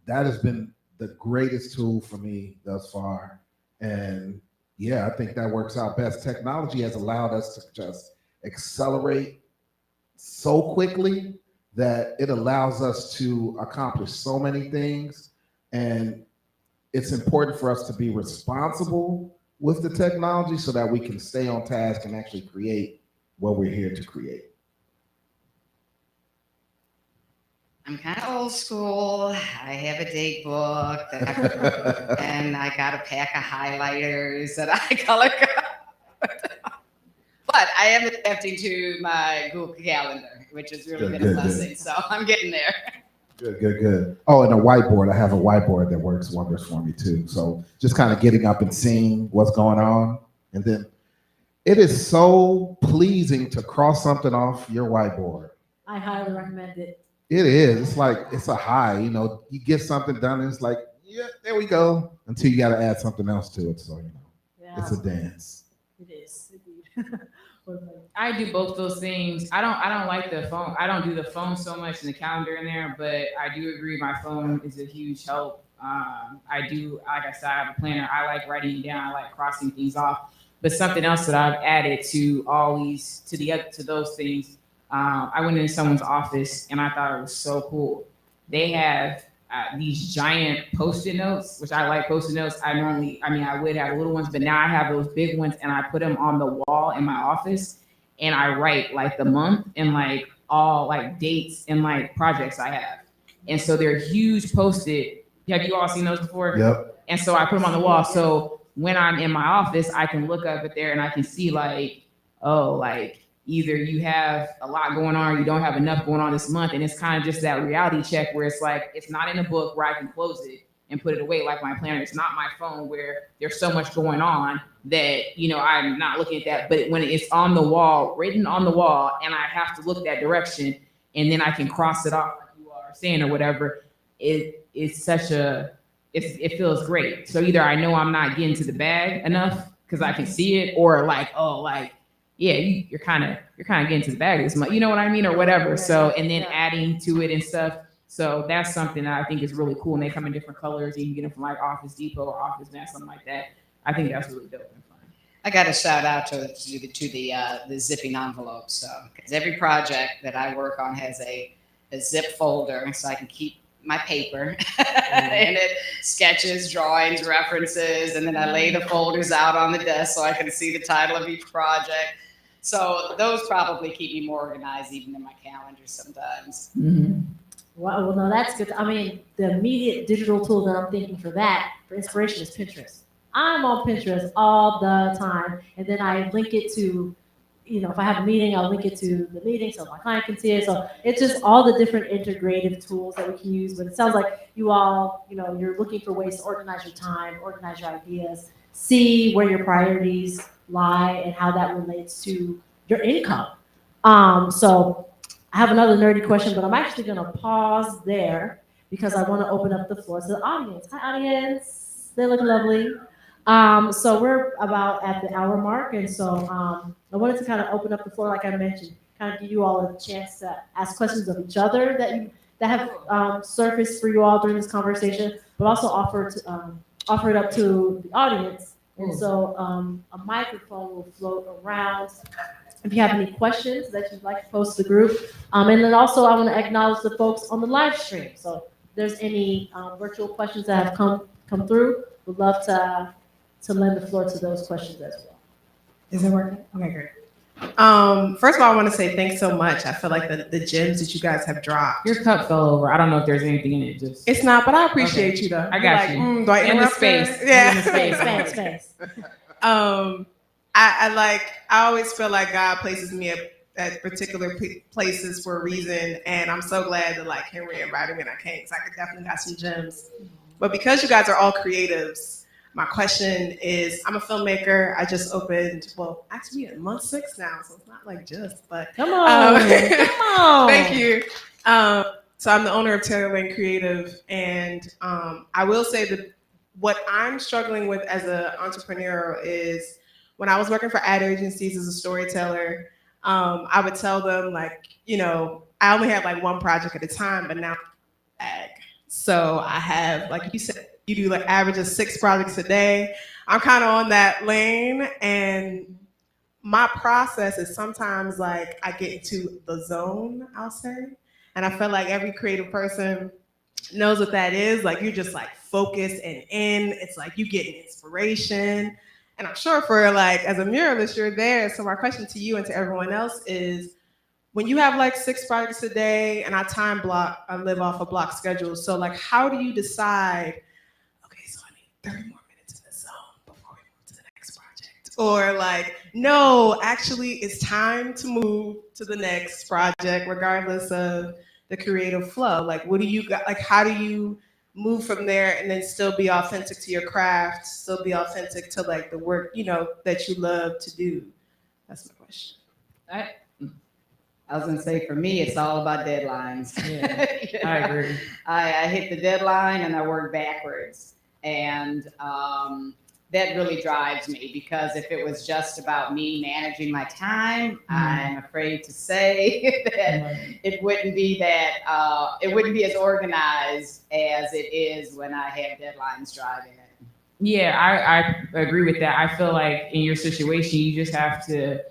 that has been the greatest tool for me thus far. And yeah, I think that works out best. Technology has allowed us to just accelerate so quickly that it allows us to accomplish so many things. And it's important for us to be responsible with the technology so that we can stay on task and actually create what we're here to create. I'm kind of old school. I have a date book and I got a pack of highlighters that I color code. But I am adapting to my Google Calendar, which has really been a blessing. So I'm getting there. Good. Oh, and a whiteboard. I have a whiteboard that works wonders for me too. So just kind of getting up and seeing what's going on. And then it is so pleasing to cross something off your whiteboard. I highly recommend it. It is. It's like, it's a high, you get something done and it's like, yeah, there we go. Until you got to add something else to it. So, Yeah, it's a dance. it is. Indeed. I do both those things. I don't like the phone. I don't do the phone so much in the calendar in there, but I do agree my phone is a huge help. I do, like I said, I have a planner. I like writing it down. I like crossing things off. But something else that I've added to to those things, I went into someone's office and I thought it was so cool. They have these giant Post-it notes, which I like Post-it notes. I would have little ones, but now I have those big ones and I put them on the wall in my office and I write like the month and like all like dates and like projects I have. And so they're huge Post-it. Have you all seen those before? Yep. And so I put them on the wall. So when I'm in my office, I can look up at there and I can see like, oh, like either you have a lot going on or you don't have enough going on this month. And it's kind of just that reality check where it's like, it's not in a book where I can close it and put it away like my planner. It's not my phone where there's so much going on that, I'm not looking at that. But when it's on the wall, written on the wall, and I have to look that direction and then I can cross it off like you all are saying or whatever, it feels great. So either I know I'm not getting to the bag enough because I can see it, or like, oh, like, yeah, you're kind of getting to the bag this month, you know what I mean, or whatever. So, and then adding to it and stuff. So that's something that I think is really cool. And they come in different colors. You can get them from like Office Depot or Office Max, something like that. I think that's really dope and fun. I got to shout out to the zipping envelopes. So, because every project that I work on has a zip folder, so I can keep my paper and it sketches, drawings, references, and then I lay the folders out on the desk so I can see the title of each project. So those probably keep me more organized even than my calendar sometimes. Mm-hmm. Well, no, that's good. I mean, the immediate digital tool that I'm thinking for inspiration is Pinterest. I'm on Pinterest all the time. And then I link it to, if I have a meeting, I'll link it to the meeting so my client can see it. So it's just all the different integrative tools that we can use. But it sounds like you all, you're looking for ways to organize your time, organize your ideas, see where your priorities lie and how that relates to your income. So I have another nerdy question, but I'm actually going to pause there because I want to open up the floor to the audience. Hi, audience. They look lovely. So we're about at the hour mark, and so I wanted to kind of open up the floor, like I mentioned, kind of give you all a chance to ask questions of each other that have surfaced for you all during this conversation, but also offer it up to the audience. And so a microphone will float around if you have any questions that you'd like to pose to the group. And then also I want to acknowledge the folks on the live stream. So if there's any virtual questions that have come through, we'd love to lend the floor to those questions as well. Is it working? Okay, great. First of all, I want to say thanks so much. I feel like the gems that you guys have dropped. Your cup fell over. I don't know if there's anything in it. Just It's not, but I appreciate you though. I got You're you. like, do I In the interrupt space. her? Yeah. In the Space. I always feel like God places me at particular places for a reason, and I'm so glad that like Henry invited me and I came, because I could definitely got some gems. But because you guys are all creatives, my question is, I'm a filmmaker. I just opened, well, actually in month 6 now, so it's not like just, but Come on. Come on. thank you. So I'm the owner of Taylor Lane Creative, and I will say that what I'm struggling with as an entrepreneur is when I was working for ad agencies as a storyteller, I would tell them like, I only had like one project at a time, but now ag. So I have, like you said, you do like average of 6 projects a day. I'm kind of on that lane, and my process is sometimes like I get into the zone, I'll say. And I feel like every creative person knows what that is. Like you're just like focused and in. It's like you get inspiration. And I'm sure for like as a muralist, you're there. So my question to you and to everyone else is, when you have like 6 projects a day and I live off a block schedule. So like, how do you decide, okay, so I need 30 more minutes in the zone before we move to the next project? Or like, no, actually it's time to move to the next project, regardless of the creative flow. Like, what do you got? Like, how do you move from there and then still be authentic to your craft, still be authentic to like the work, that you love to do? That's my question. I was gonna say, for me, it's all about deadlines. Yeah, I agree. I hit the deadline and I work backwards, and that really drives me, because if it was just about me managing my time, I'm afraid to say that it wouldn't be as organized as it is when I have deadlines driving it. Yeah, I agree with that. I feel like in your situation, you just have to,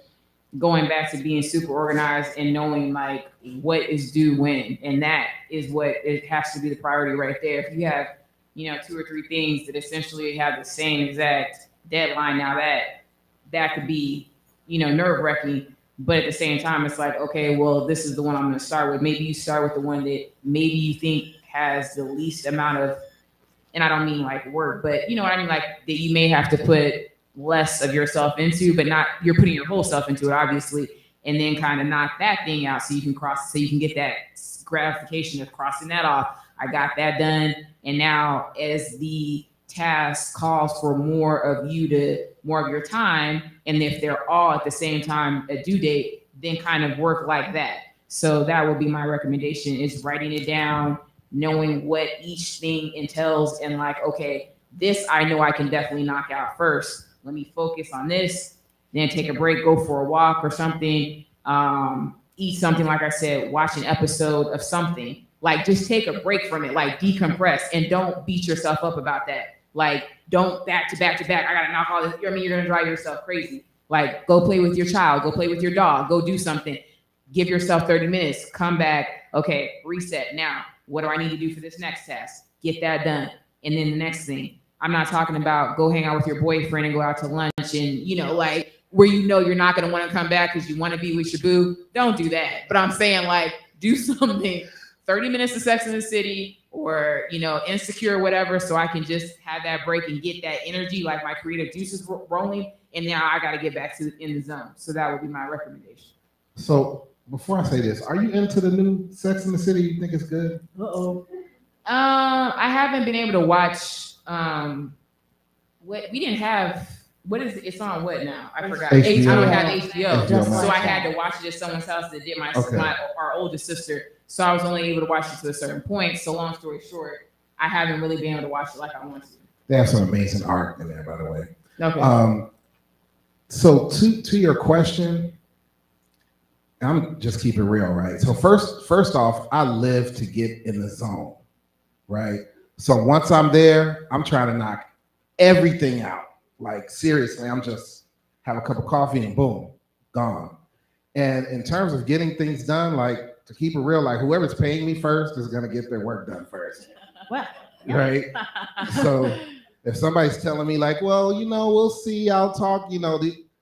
going back to being super organized and knowing like what is due when, and that is what it has to be the priority right there. If you have 2 or 3 things that essentially have the same exact deadline, now that could be nerve-wracking, but at the same time it's like, okay, well, this is the one I'm going to start with. Maybe you start with the one that maybe you think has the least amount of, and I don't mean like work, but you know what I mean, like that you may have to put less of yourself into, but not, you're putting your whole self into it, obviously, and then kind of knock that thing out so you can get that gratification of crossing that off. I got that done, and now as the task calls for more of your time, and if they're all at the same time a due date, then kind of work like that. So that would be my recommendation, is writing it down, knowing what each thing entails, and like, okay, this I know I can definitely knock out first. Let me focus on this, then take a break, go for a walk or something, eat something, like I said, watch an episode of something. Like, just take a break from it, like decompress, and don't beat yourself up about that. Like, don't back to back to back. I gotta knock all this. You're gonna drive yourself crazy. Like, go play with your child, go play with your dog, go do something. Give yourself 30 minutes, come back, okay, reset. Now, what do I need to do for this next task? Get that done. And then the next thing. I'm not talking about go hang out with your boyfriend and go out to lunch and, like, where you're not going to want to come back because you want to be with your boo. Don't do that. But I'm saying, like, do something. 30 minutes of Sex in the City or, Insecure or whatever, so I can just have that break and get that energy, like my creative juices rolling. And now I got to get back in the zone. So that would be my recommendation. So before I say this, are you into the new Sex in the City? You think it's good? Uh-oh. I haven't been able to watch what we didn't have. What is it? It's on what now? I forgot. HBO. I don't have HBO, HBO so I had to watch it at someone's house that did our oldest sister. So I was only able to watch it to a certain point. So long story short, I haven't really been able to watch it like I want to. They have some amazing art in there, by the way. Okay. So to your question, I'm just keep it real, right? So first off, I live to get in the zone, right? So once I'm there, I'm trying to knock everything out. Like seriously, I'm just have a cup of coffee and boom, gone. And in terms of getting things done, like to keep it real, like whoever's paying me first is gonna get their work done first. Well, Right. So if somebody's telling me like, well, we'll see, I'll talk,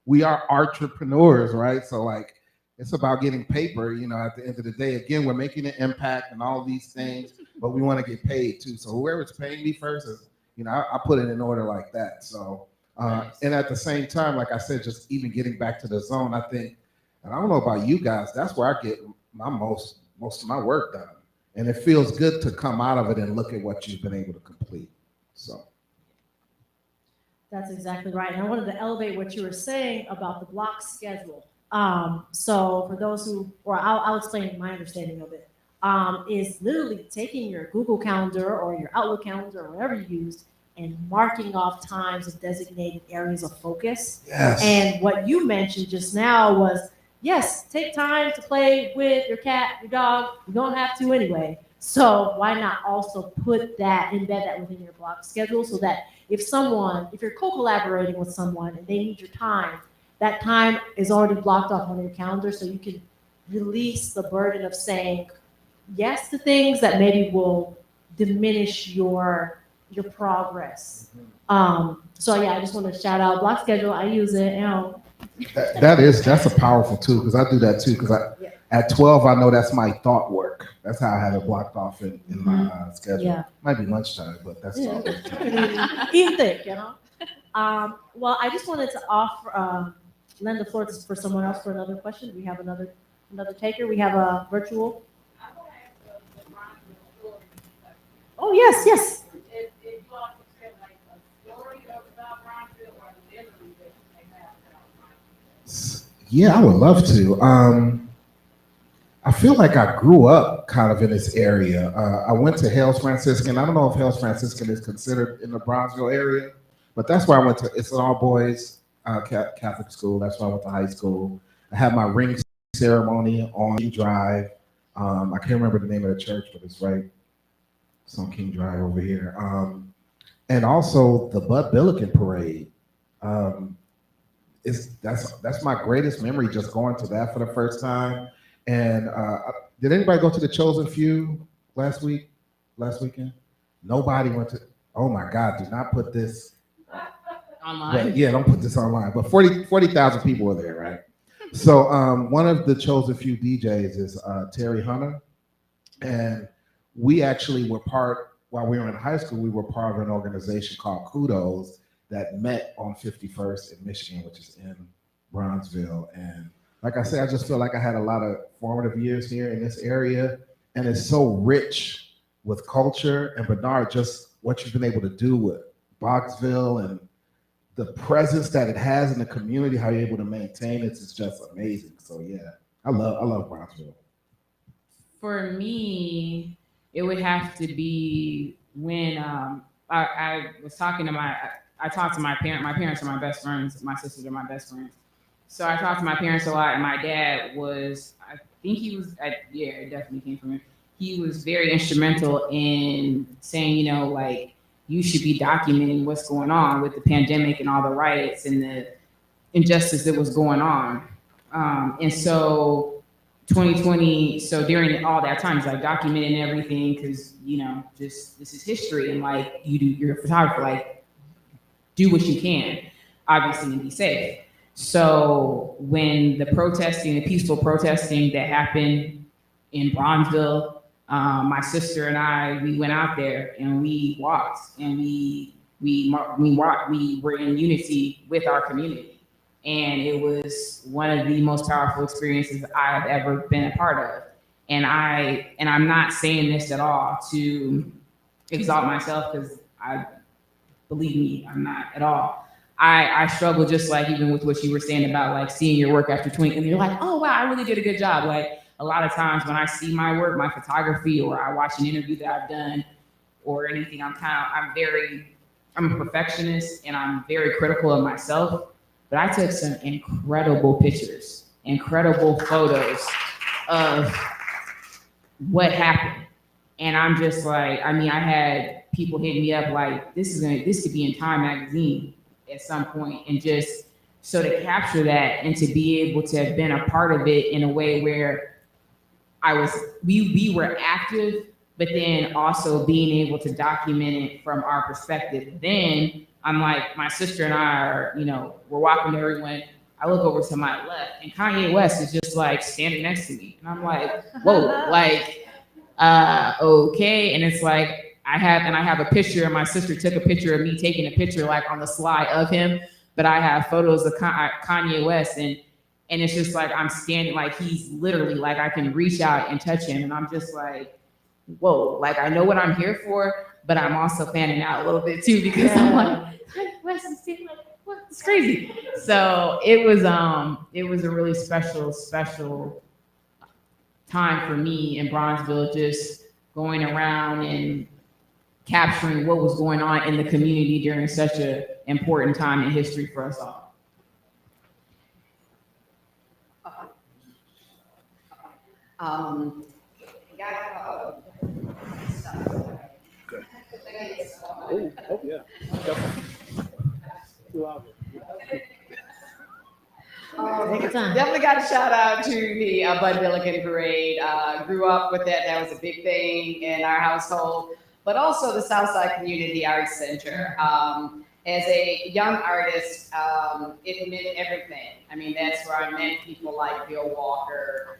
we are entrepreneurs, right? So like, it's about getting paper, at the end of the day. Again, we're making an impact and all these things, but we want to get paid too. So whoever's paying me first is, I put it in order like that. So, and at the same time, like I said, just even getting back to the zone, I think, and I don't know about you guys, that's where I get my most of my work done. And it feels good to come out of it and look at what you've been able to complete. So. that's exactly right. And I wanted to elevate what you were saying about the block schedule. So for those I'll explain my understanding of it, is literally taking your Google Calendar or your Outlook calendar or whatever you use and marking off times of designated areas of focus. Yes. And what you mentioned just now was, yes, take time to play with your cat, your dog. You don't have to anyway. So why not also embed that within your block schedule so that if you're co-collaborating with someone and they need your time, that time is already blocked off on your calendar so you can release the burden of saying yes to things that maybe will diminish your progress. So yeah, I just want to shout out block schedule. I use it. That's a powerful tool because I do that too. Because at 12, I know that's my thought work. That's how I have it blocked off in my schedule. Yeah. Might be lunchtime, but that's all. Eat thick, Well, I just wanted to offer, lend the floor for someone else for another question. We have another taker. We have a virtual. Oh yes. Yeah, I would love to. I feel like I grew up kind of in this area. I went to Hales Franciscan. I don't know if Hales Franciscan is considered in the Bronzeville area, but that's where I went to. It's an all boys Catholic school. That's where I went to high school. I had my ring ceremony on King Drive. I can't remember the name of the church, but it's right. It's on King Drive over here. And also the Bud Billiken Parade. That's my greatest memory, just going to that for the first time. And did anybody go to the Chosen Few last weekend? Nobody went to. Oh my God! Do not put this Online. But yeah, don't put this online. But 40,000 people were there, right? So one of the Chosen Few DJs is Terry Hunter, and we actually were while we were in high school. We were part of an organization called Kudos that met on 51st in Michigan, which is in Bronzeville. And like I said, I just feel like I had a lot of formative years here in this area, and it's so rich with culture. And Bernard, just what you've been able to do with Boxville and the presence that it has in the community, how you're able to maintain it is just amazing. So yeah, I love Bronzeville. For me, it would have to be when I was talking to I talked to my parents. My parents are my best friends. My sisters are my best friends. So I talked to my parents a lot, and my dad was, I think he was, it definitely came from him. He was very instrumental in saying, like, you should be documenting what's going on with the pandemic and all the riots and the injustice that was going on. And so 2020, so during all that time, he's like documenting everything because, just this is history. And like, you're a photographer, like, do what you can, obviously, and be safe. So when the peaceful protesting that happened in Bronzeville, my sister and I, we went out there and we walked and we were in unity with our community. And it was one of the most powerful experiences I have ever been a part of. And I'm not saying this at all to exalt myself, because believe me, I'm not at all. I struggle just like even with what you were saying about like seeing your work after 20 and you're like, oh wow, I really did a good job. Like a lot of times when I see my work, my photography, or I watch an interview that I've done or anything, I'm very I'm a perfectionist and I'm very critical of myself, but I took some incredible pictures, incredible photos of what happened. And I'm just like, I mean, I had people hit me up like, this could be in Time magazine at some point, and just so to capture that and to be able to have been a part of it in a way where we were active, but then also being able to document it from our perspective. Then I'm like, my sister and I are, we're walking to everyone. I look over to my left, and Kanye West is just like standing next to me, and I'm like, whoa, like, okay. And it's like I have a picture, and my sister took a picture of me taking a picture like on the slide of him, but I have photos of Kanye West, and it's just like I'm standing, like he's literally like I can reach out and touch him, and I'm just like, whoa, like I know what I'm here for, but I'm also fanning out a little bit too, because I'm like, West is standing like, what? It's crazy. So it was a really special time for me in Bronzeville, just going around and capturing what was going on in the community during such an important time in history for us all. Good. Oh, yeah. Definitely got a shout out to the Bud Milliken Parade. Grew up with that. That was a big thing in our household. But also the Southside Community Arts Center. As a young artist, it meant everything. I mean, that's where I met people like Bill Walker,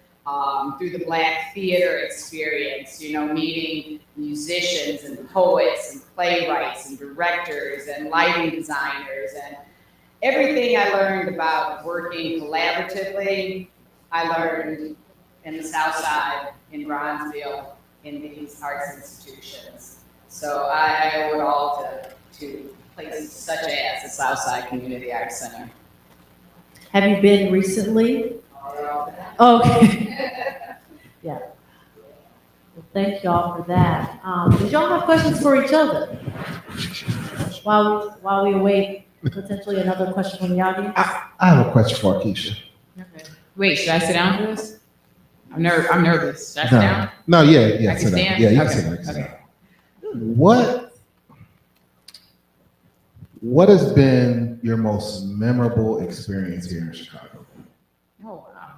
through the Black theater experience, meeting musicians and poets and playwrights and directors and lighting designers, and everything I learned about working collaboratively, I learned in the South Side, in Bronzeville, in these arts institutions. So I owe it all to places such as the Southside Community Arts Center. Have you been recently? Okay. Yeah. Well, thank y'all for that. Did y'all have questions for each other? While we await potentially another question from the audience. I have a question for Keisha. Okay. Wait, should I sit down for this? I'm nervous. Should I sit down? No, yeah, I can sit down. stand? Yeah, you Okay. can sit down. Okay. What has been your most memorable experience here in Chicago? Oh, wow.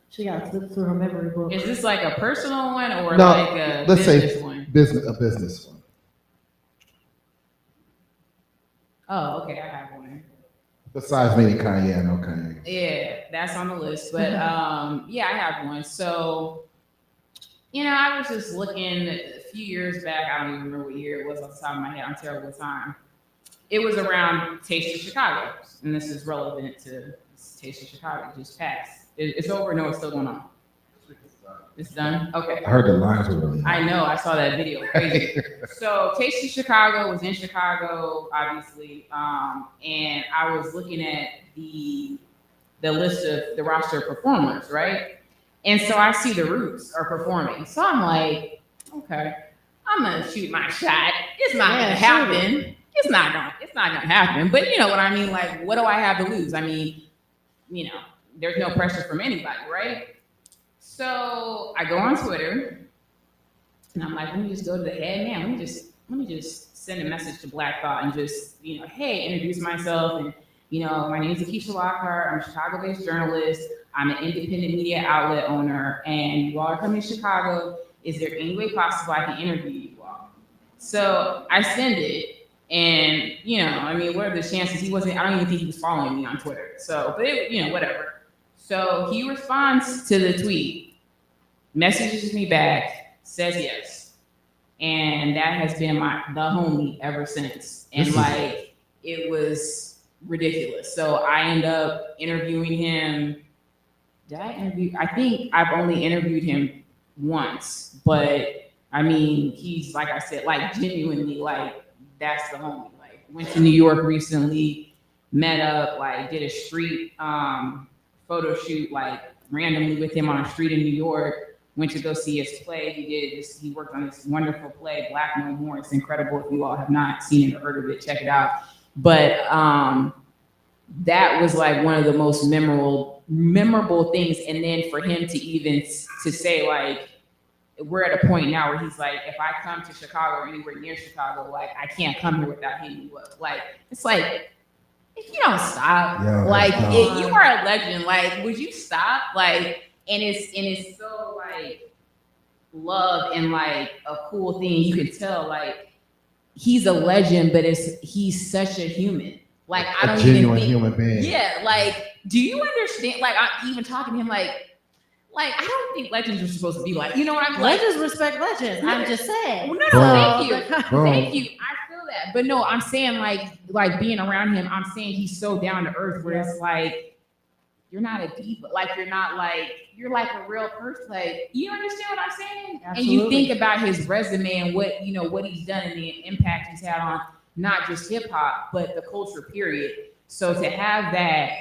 She got to flip through her memory book. Is this like a personal one or No, like a let's say business one? a business one. Oh, okay, I have one. Besides meeting Kanye, I know Kanye. Yeah, that's on the list. But yeah, I have one. So, I was just looking a few years back. I don't even remember what year it was off the top of my head. I'm terrible with time. It was around Taste of Chicago. And this is relevant to Taste of Chicago. It just passed. It's over? No, it's still going on. It's done? Okay. I heard the lines were really. I know. I saw that video. Crazy. So Taste of Chicago was in Chicago, obviously. And I was looking at the list of the roster of performers, right? And so I see the Roots are performing. So I'm like, okay, I'm gonna shoot my shot. It's not gonna happen. It's not gonna happen. But you know what I mean? Like, what do I have to lose? I mean, there's no pressure from anybody, right? So I go on Twitter and I'm like, let me just go to the head man. Let me just send a message to Black Thought and just, hey, introduce myself. And, my name is Keisha Lockhart. I'm a Chicago-based journalist. I'm an independent media outlet owner. And you all are coming to Chicago. Is there any way possible I can interview you all? So I send it. And, what are the chances? I don't even think he was following me on Twitter. So, but whatever. So he responds to the tweet, messages me back, says yes. And that has been the homie ever since. And it was ridiculous. So I end up interviewing him. I think I've only interviewed him once, but he's, like I said, genuinely, that's the homie. Went to New York recently, met up, did a street, photo shoot randomly with him on a street in New York. went to go see his play. He worked on this wonderful play, Black No More. It's incredible. If you all have not seen it or heard of it, check it out. But that was like one of the most memorable things. And then for him to even to say, like, we're at a point now where he's like, if I come to Chicago or anywhere near Chicago, like, I can't come here without hitting you up. Like, it's like, if you don't stop, like, you are a legend. Like, would you stop? Like, and it's so like love and like a cool thing. You can tell, like, he's a legend, but he's such a human. Like, I don't even genuine think, human being. Yeah, like, do you understand? Like, I'm even talking to him, like I don't think legends are supposed to be like, you know what I'm like? Legends respect legends. I'm just saying. No, So- thank you, thank you. I feel that, but no, I'm saying like being around him. I'm saying he's so down to earth, where it's like you're not a diva. Like, you're not like, you're like a real person. Like, you understand what I'm saying? Absolutely. And you think about his resume and what he's done and the impact he's had on not just hip hop, but the culture, period. So to have that,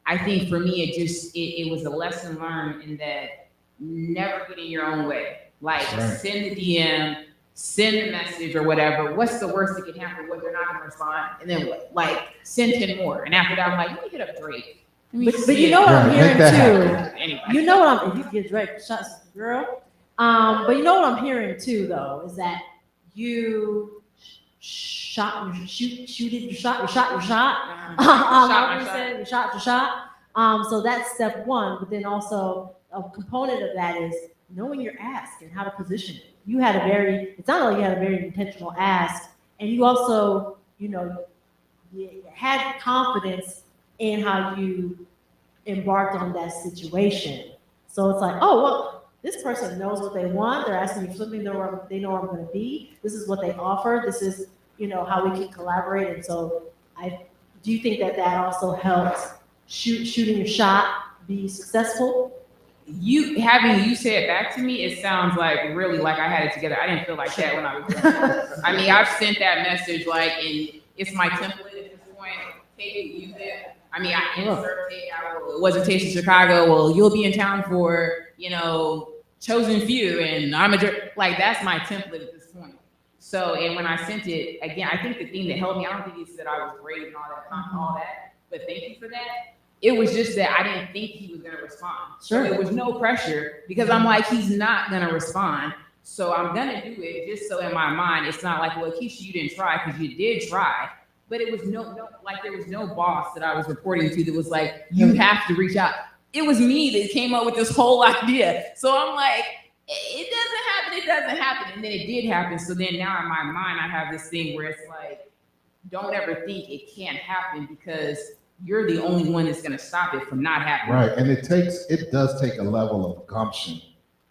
I think for me, it was a lesson learned in that never get in your own way. Like, send the DM, send the message or whatever. What's the worst that can happen? What, they're not gonna respond, and then what? Like, send 10 more. And after that, I'm like, let me hit up Drake. But you know what I'm hearing too. Anyway. You know what if you get Drake shots, girl. But you know what I'm hearing too, though, is that you shot your shot. So that's step one. But then also a component of that is knowing your ask and how to position it. It sounded like you had a very intentional ask, and you also, you had confidence in how you embarked on that situation. So it's like, oh, well, this person knows what they want. They're asking me for something. They know where I'm going to be. This is what they offer. This is, how we can collaborate. And so do you think that also helps shooting your shot be successful? Having you say it back to me, it sounds like really like I had it together. I didn't feel like that when I was young. I mean, I've sent that message, like, and it's my template at this point. Take it, use it. I mean, I insert it. It wasn't Taste of Chicago. Well, you'll be in town for, chosen few, and I'm like, that's my template at this point. So, and when I sent it again, I think the thing that helped me, I don't think he said I was great and all that, but thank you for that. It was just that I didn't think he was going to respond. Sure. So there was no pressure, because I'm like, he's not going to respond. So I'm going to do it just so in my mind, it's not like, well, Keisha, you didn't try, because you did try. But it was there was no boss that I was reporting to that was like, you have to reach out. It was me that came up with this whole idea. So I'm like, it doesn't happen. And then it did happen. So then now in my mind, I have this thing where it's like, don't ever think it can't happen, because you're the only one that's going to stop it from not happening. Right. And it does take a level of gumption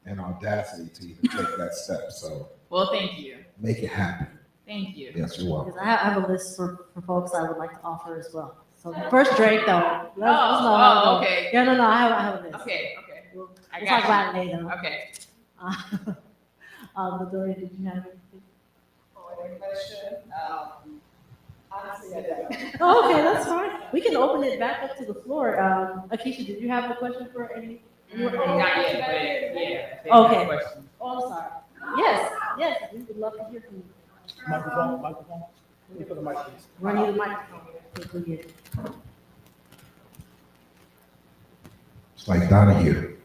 and audacity to even take that step. So, well, thank you. Make it happen. Thank you. Yes, you're welcome. Because I have a list for folks I would like to offer as well. So first Drake, though. Okay. Yeah, no, I have a list. Okay. We'll I talk got about it later. Okay. Dory, did you have anything? Any question? Honestly, I don't. Oh, okay, that's fine. We can open it back up to the floor. Akisha, did you have a question for any? Not yet, but yeah. Okay. Question. Oh, I'm sorry. Yes, we would love to hear from you. Microphone. Let me put the mic, please. We're gonna need a microphone. Okay, we'll get it. It's like Donahue.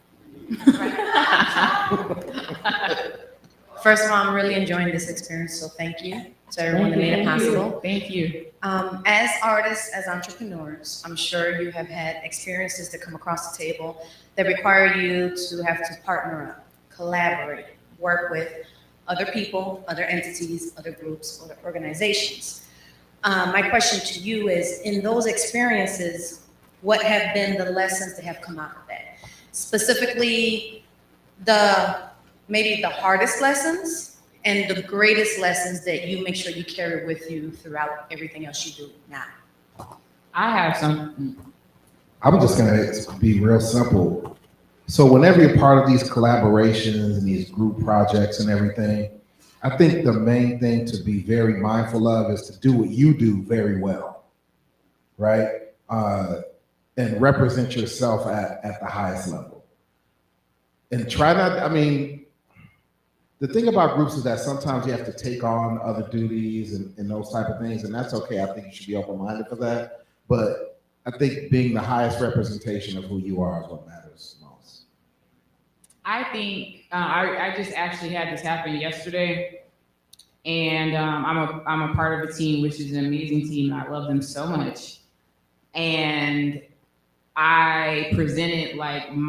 First of all, I'm really enjoying this experience, so thank you to everyone that made it possible. Thank you. As artists, as entrepreneurs, I'm sure you have had experiences that come across the table that require you to have to partner up, collaborate, work with other people, other entities, other groups, other organizations. My question to you is, in those experiences, what have been the lessons that have come out of that? Specifically, maybe the hardest lessons and the greatest lessons that you make sure you carry with you throughout everything else you do now. I have some. I'm just going to be real simple. So whenever you're part of these collaborations and these group projects and everything, I think the main thing to be very mindful of is to do what you do very well, right? And represent yourself at the highest level. And try not, the thing about groups is that sometimes you have to take on other duties and those type of things, and that's okay. I think you should be open-minded for that. But I think being the highest representation of who you are is what matters most. I think I just actually had this happen yesterday, and I'm a part of a team, which is an amazing team. I love them so much, and I presented like an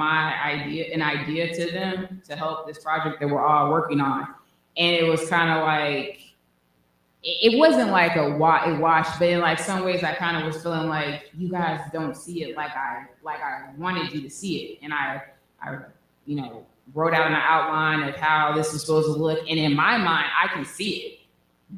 idea to them to help this project that we're all working on, and it was kind of like it wasn't like a wash, but in like some ways I kind of was feeling like you guys don't see it like I wanted you to see it, and I wrote out an outline of how this is supposed to look, and in my mind I can see it,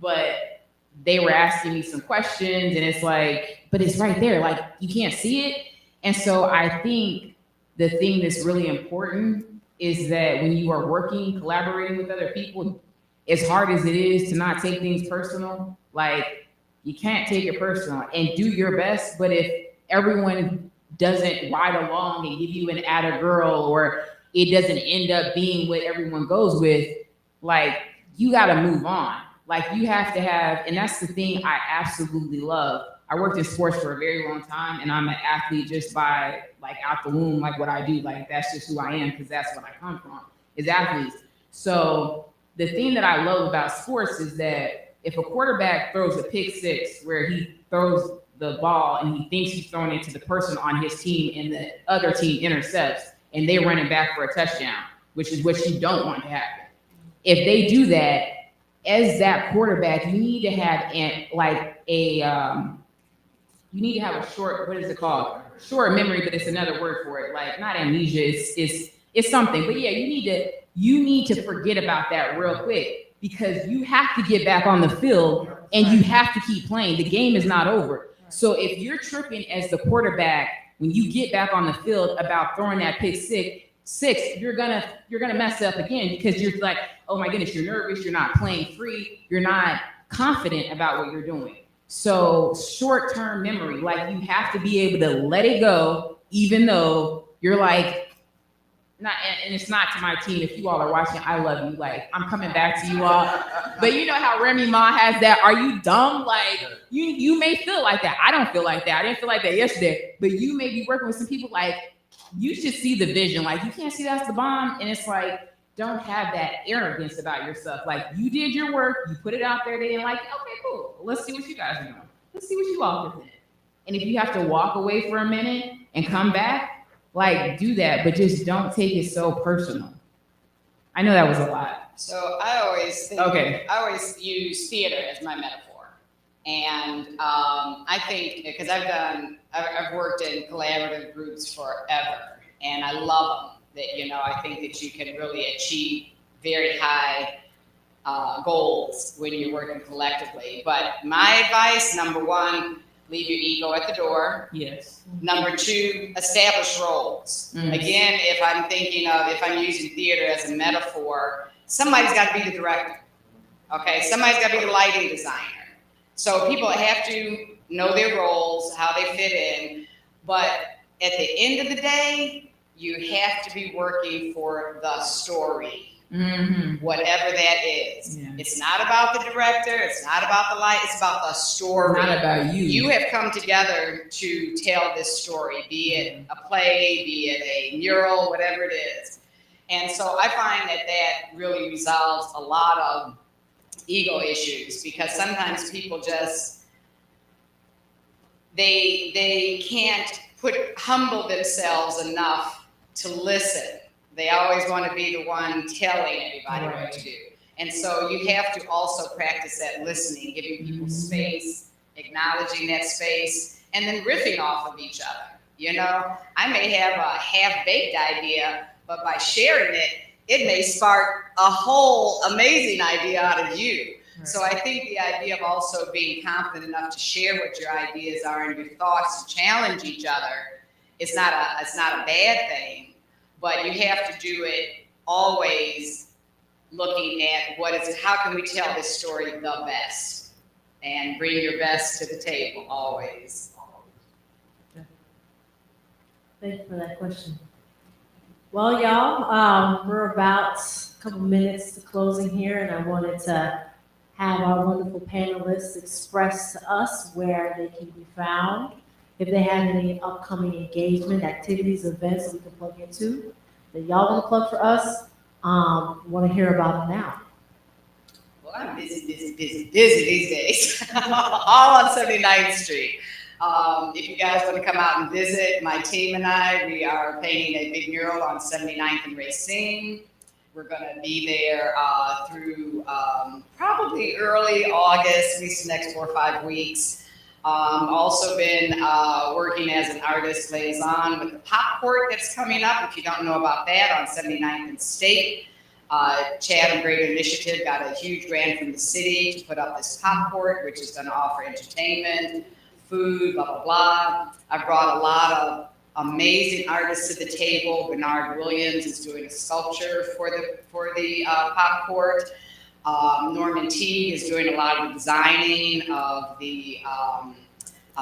but they were asking me some questions, and it's like, but it's right there, like you can't see it. And so I think the thing that's really important is that when you are working, collaborating with other people, as hard as it is to not take things personal, like you can't take it personal and do your best. But if everyone doesn't ride along and give you an atta girl, or it doesn't end up being what everyone goes with, like you got to move on. Like you have to have, and that's the thing I absolutely love. I worked in sports for a very long time, and I'm an athlete just by like out the womb, like what I do. Like that's just who I am, because that's what I come from, is athletes. So the thing that I love about sports is that if a quarterback throws a pick six where he throws the ball and he thinks he's throwing it to the person on his team and the other team intercepts and they run it back for a touchdown, which is what you don't want to happen. If they do that, as that quarterback, you need to have you need to have a short, what is it called? Short memory, but it's another word for it. Like not amnesia, it's something. But yeah, you need to forget about that real quick, because you have to get back on the field and you have to keep playing. The game is not over. So if you're tripping as the quarterback when you get back on the field about throwing that pick six, you're gonna mess up again, because you're like, oh my goodness, you're nervous, you're not playing free, you're not confident about what you're doing. So short-term memory, like you have to be able to let it go, even though you're like, not, and it's not to my team. If you all are watching, I love you. Like I'm coming back to you all. But you know how Remy Ma has that, are you dumb? Like you may feel like that. I don't feel like that. I didn't feel like that yesterday. But you may be working with some people like, you should see the vision. Like you can't see that's the bomb. And it's like, don't have that arrogance about yourself. Like you did your work, you put it out there, they didn't like it. Okay, cool. Let's see what you guys are doing. Let's see what you all present. And if you have to walk away for a minute and come back, like do that, but just don't take it so personal. I know that was a lot. So I always use theater as my metaphor. And I think, because I've worked in collaborative groups forever, and I love them. That, I think that you can really achieve very high goals when you're working collectively. But my advice, number one, leave your ego at the door. Yes. Number two, establish roles. Mm-hmm. Again, if I'm using theater as a metaphor, somebody's got to be the director. Okay, somebody's got to be the lighting designer. So people have to know their roles, how they fit in. But at the end of the day, you have to be working for the story, whatever that is. Yeah. It's not about the director. It's not about the light. It's about the story. Not about you. You have come together to tell this story, be it a play, be it a mural, whatever it is. And so I find that really resolves a lot of ego issues, because sometimes people just, they can't humble themselves enough to listen. They always want to be the one telling everybody what to do. And so you have to also practice that listening, giving people space, acknowledging that space, and then riffing off of each other. I may have a half-baked idea, but by sharing it, it may spark a whole amazing idea out of you. Right. So I think the idea of also being confident enough to share what your ideas are and your thoughts, to challenge each other, it's not a bad thing. But you have to do it always looking at how can we tell this story the best, and bring your best to the table always. Thank you for that question. Well, y'all, we're about a couple minutes to closing here, and I wanted to have our wonderful panelists express to us where they can be found, if they have any upcoming engagement, activities, events we can plug into that y'all want to plug for us. Want to hear about them now. Well, I'm busy these days. All on 79th Street. If you guys want to come out and visit, my team and I, we are painting a big mural on 79th and Racine. We're going to be there through probably early August, at least the next 4 or 5 weeks. Also been working as an artist liaison with the Pop Court that's coming up. If you don't know about that, on 79th and State. Chatham Greater Initiative got a huge grant from the city to put up this Pop Court, which is going to offer entertainment, food, blah, blah, blah. I brought a lot of amazing artists to the table. Bernard Williams is doing a sculpture for the Pop Court. Norman Teague is doing a lot of the designing of the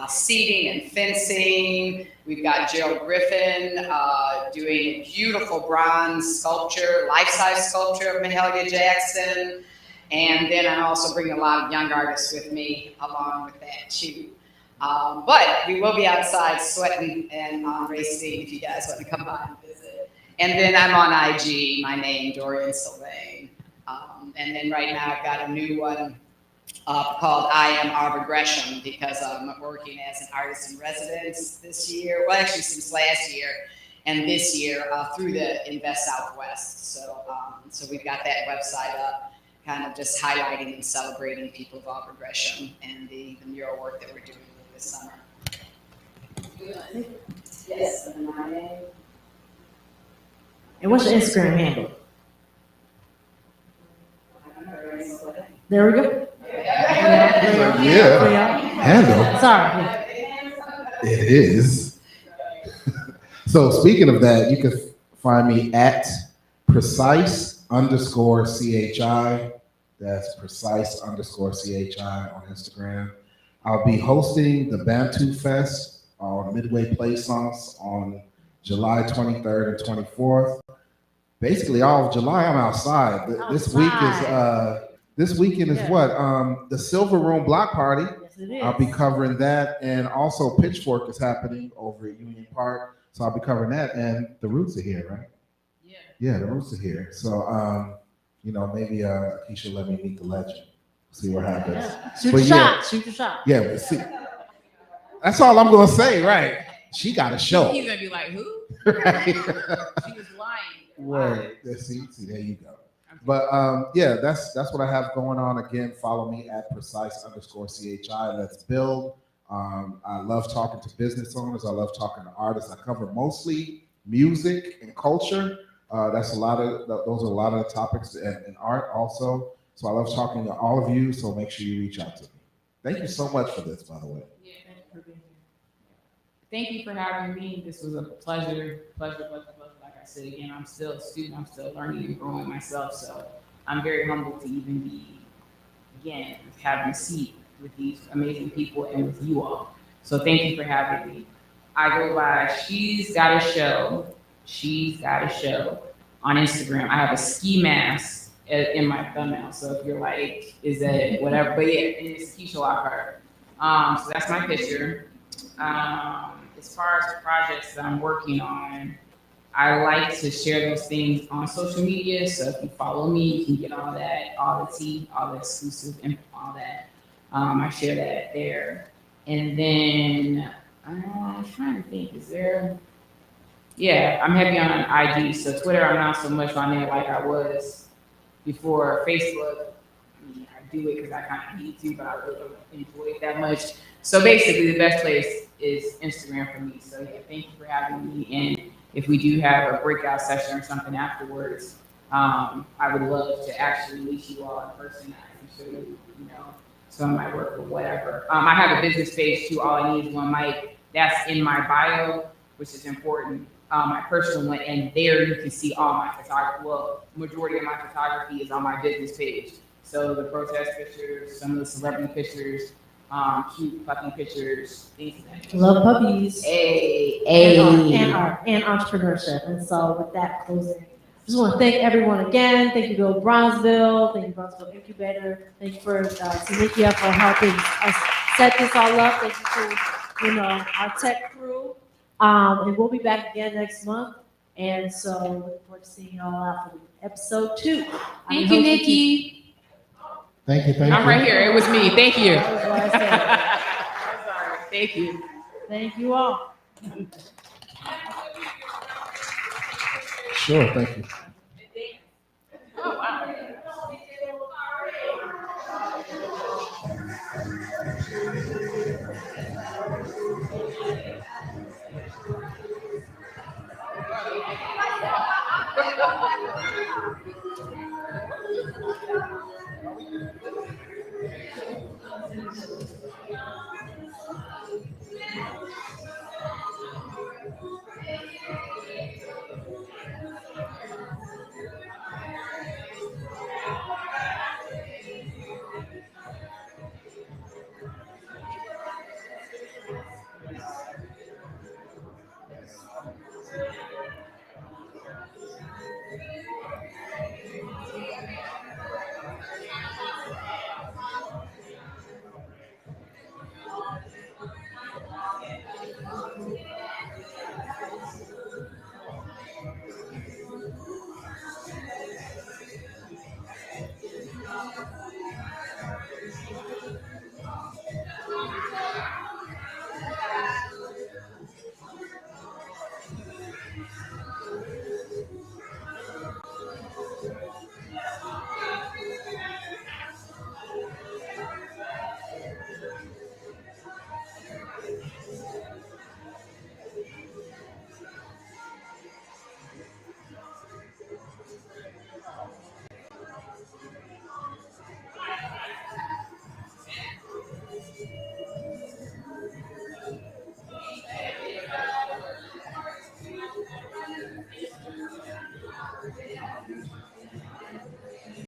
seating and fencing. We've got Gerald Griffin doing a beautiful bronze sculpture, life-size sculpture of Mahalia Jackson. And then I'm also bringing a lot of young artists with me along with that too. But we will be outside sweating and on Racine if you guys want to come by and visit. And then I'm on IG, my name, Dorian Sylvain. And then right now I've got a new one called I Am Artreprenr, because I'm working as an artist in residence this year. Well, actually since last year and this year through the Invest Southwest. So we've got that website up, kind of just highlighting and celebrating people of Artreprenr and the mural work that we're doing this summer. Yes. And what's your Instagram handle? There we go. Yeah. Handle. Sorry. It is. So speaking of that, you can find me at precise_CHI. That's precise_CHI on Instagram. I'll be hosting the Bantu Fest on Midway Plaisance on July 23rd and 24th. Basically all of July I'm outside. This weekend is what? The Silver Room Block Party. Yes, it is. I'll be covering that, and also Pitchfork is happening over at Union Park, so I'll be covering that. And the Roots are here, right? Yeah, the Roots are here. So, maybe Keisha let me meet the legend. See what happens. Yeah. Shoot your shot. Shoot your shot. Yeah, but see, that's all I'm gonna say, right? She got a show. He's gonna be like, who? Right. She was lying. Word. See, there you go. But yeah, that's what I have going on. Again, follow me at precise_CHI. Let's build. I love talking to business owners. I love talking to artists. I cover mostly music and culture. Those are a lot of the topics, and art also. So I love talking to all of you. So make sure you reach out to me. Thank you so much for this, by the way. Yeah, thank you for having me. This was a pleasure. Like I said again, I'm still a student. I'm still learning and growing myself. So I'm very humbled to even be, again, having a seat with these amazing people and with you all. So thank you for having me. I go by She's Got a Show. She's Got a Show on Instagram. I have a ski mask in my thumbnail. So if you're like, is that whatever? But yeah, and it's Keisha Lockhart. So that's my picture. As far as projects that I'm working on, I like to share those things on social media. So if you follow me, you can get all that, all the tea, all the exclusive info, all that. I share that there. And then I'm trying to think, is there? Yeah, I'm heavy on IG. So Twitter, I'm not so much on there like I was before. Facebook, I do it because I kind of need to, but I really don't enjoy it that much. So basically, the best place is Instagram for me. So yeah, thank you for having me. And if we do have a breakout session or something afterwards, I would love to actually meet you all in person. I can show you, some of my work or whatever. I have a business page too. All I need is one mic. That's in my bio, which is important. My personal one, and there you can see all my photography. Well, majority of my photography is on my business page. So the protest pictures, some of the celebrity pictures, cute fucking pictures, things like that. Love puppies. Hey, And art and entrepreneurship. And so with that closing, just want to thank everyone again. Thank you to Bronzeville. Thank you, Bronzeville Incubator. Thank you for Tanikia for helping us set this all up. Thank you to our tech crew. And we'll be back again next month. And so look forward to seeing you all out for episode 2. Thank you, Nikki. Thank you. I'm right here. It was me. Thank you. That was what I said. Thank you. Thank you all. Sure, thank you. Oh, wow.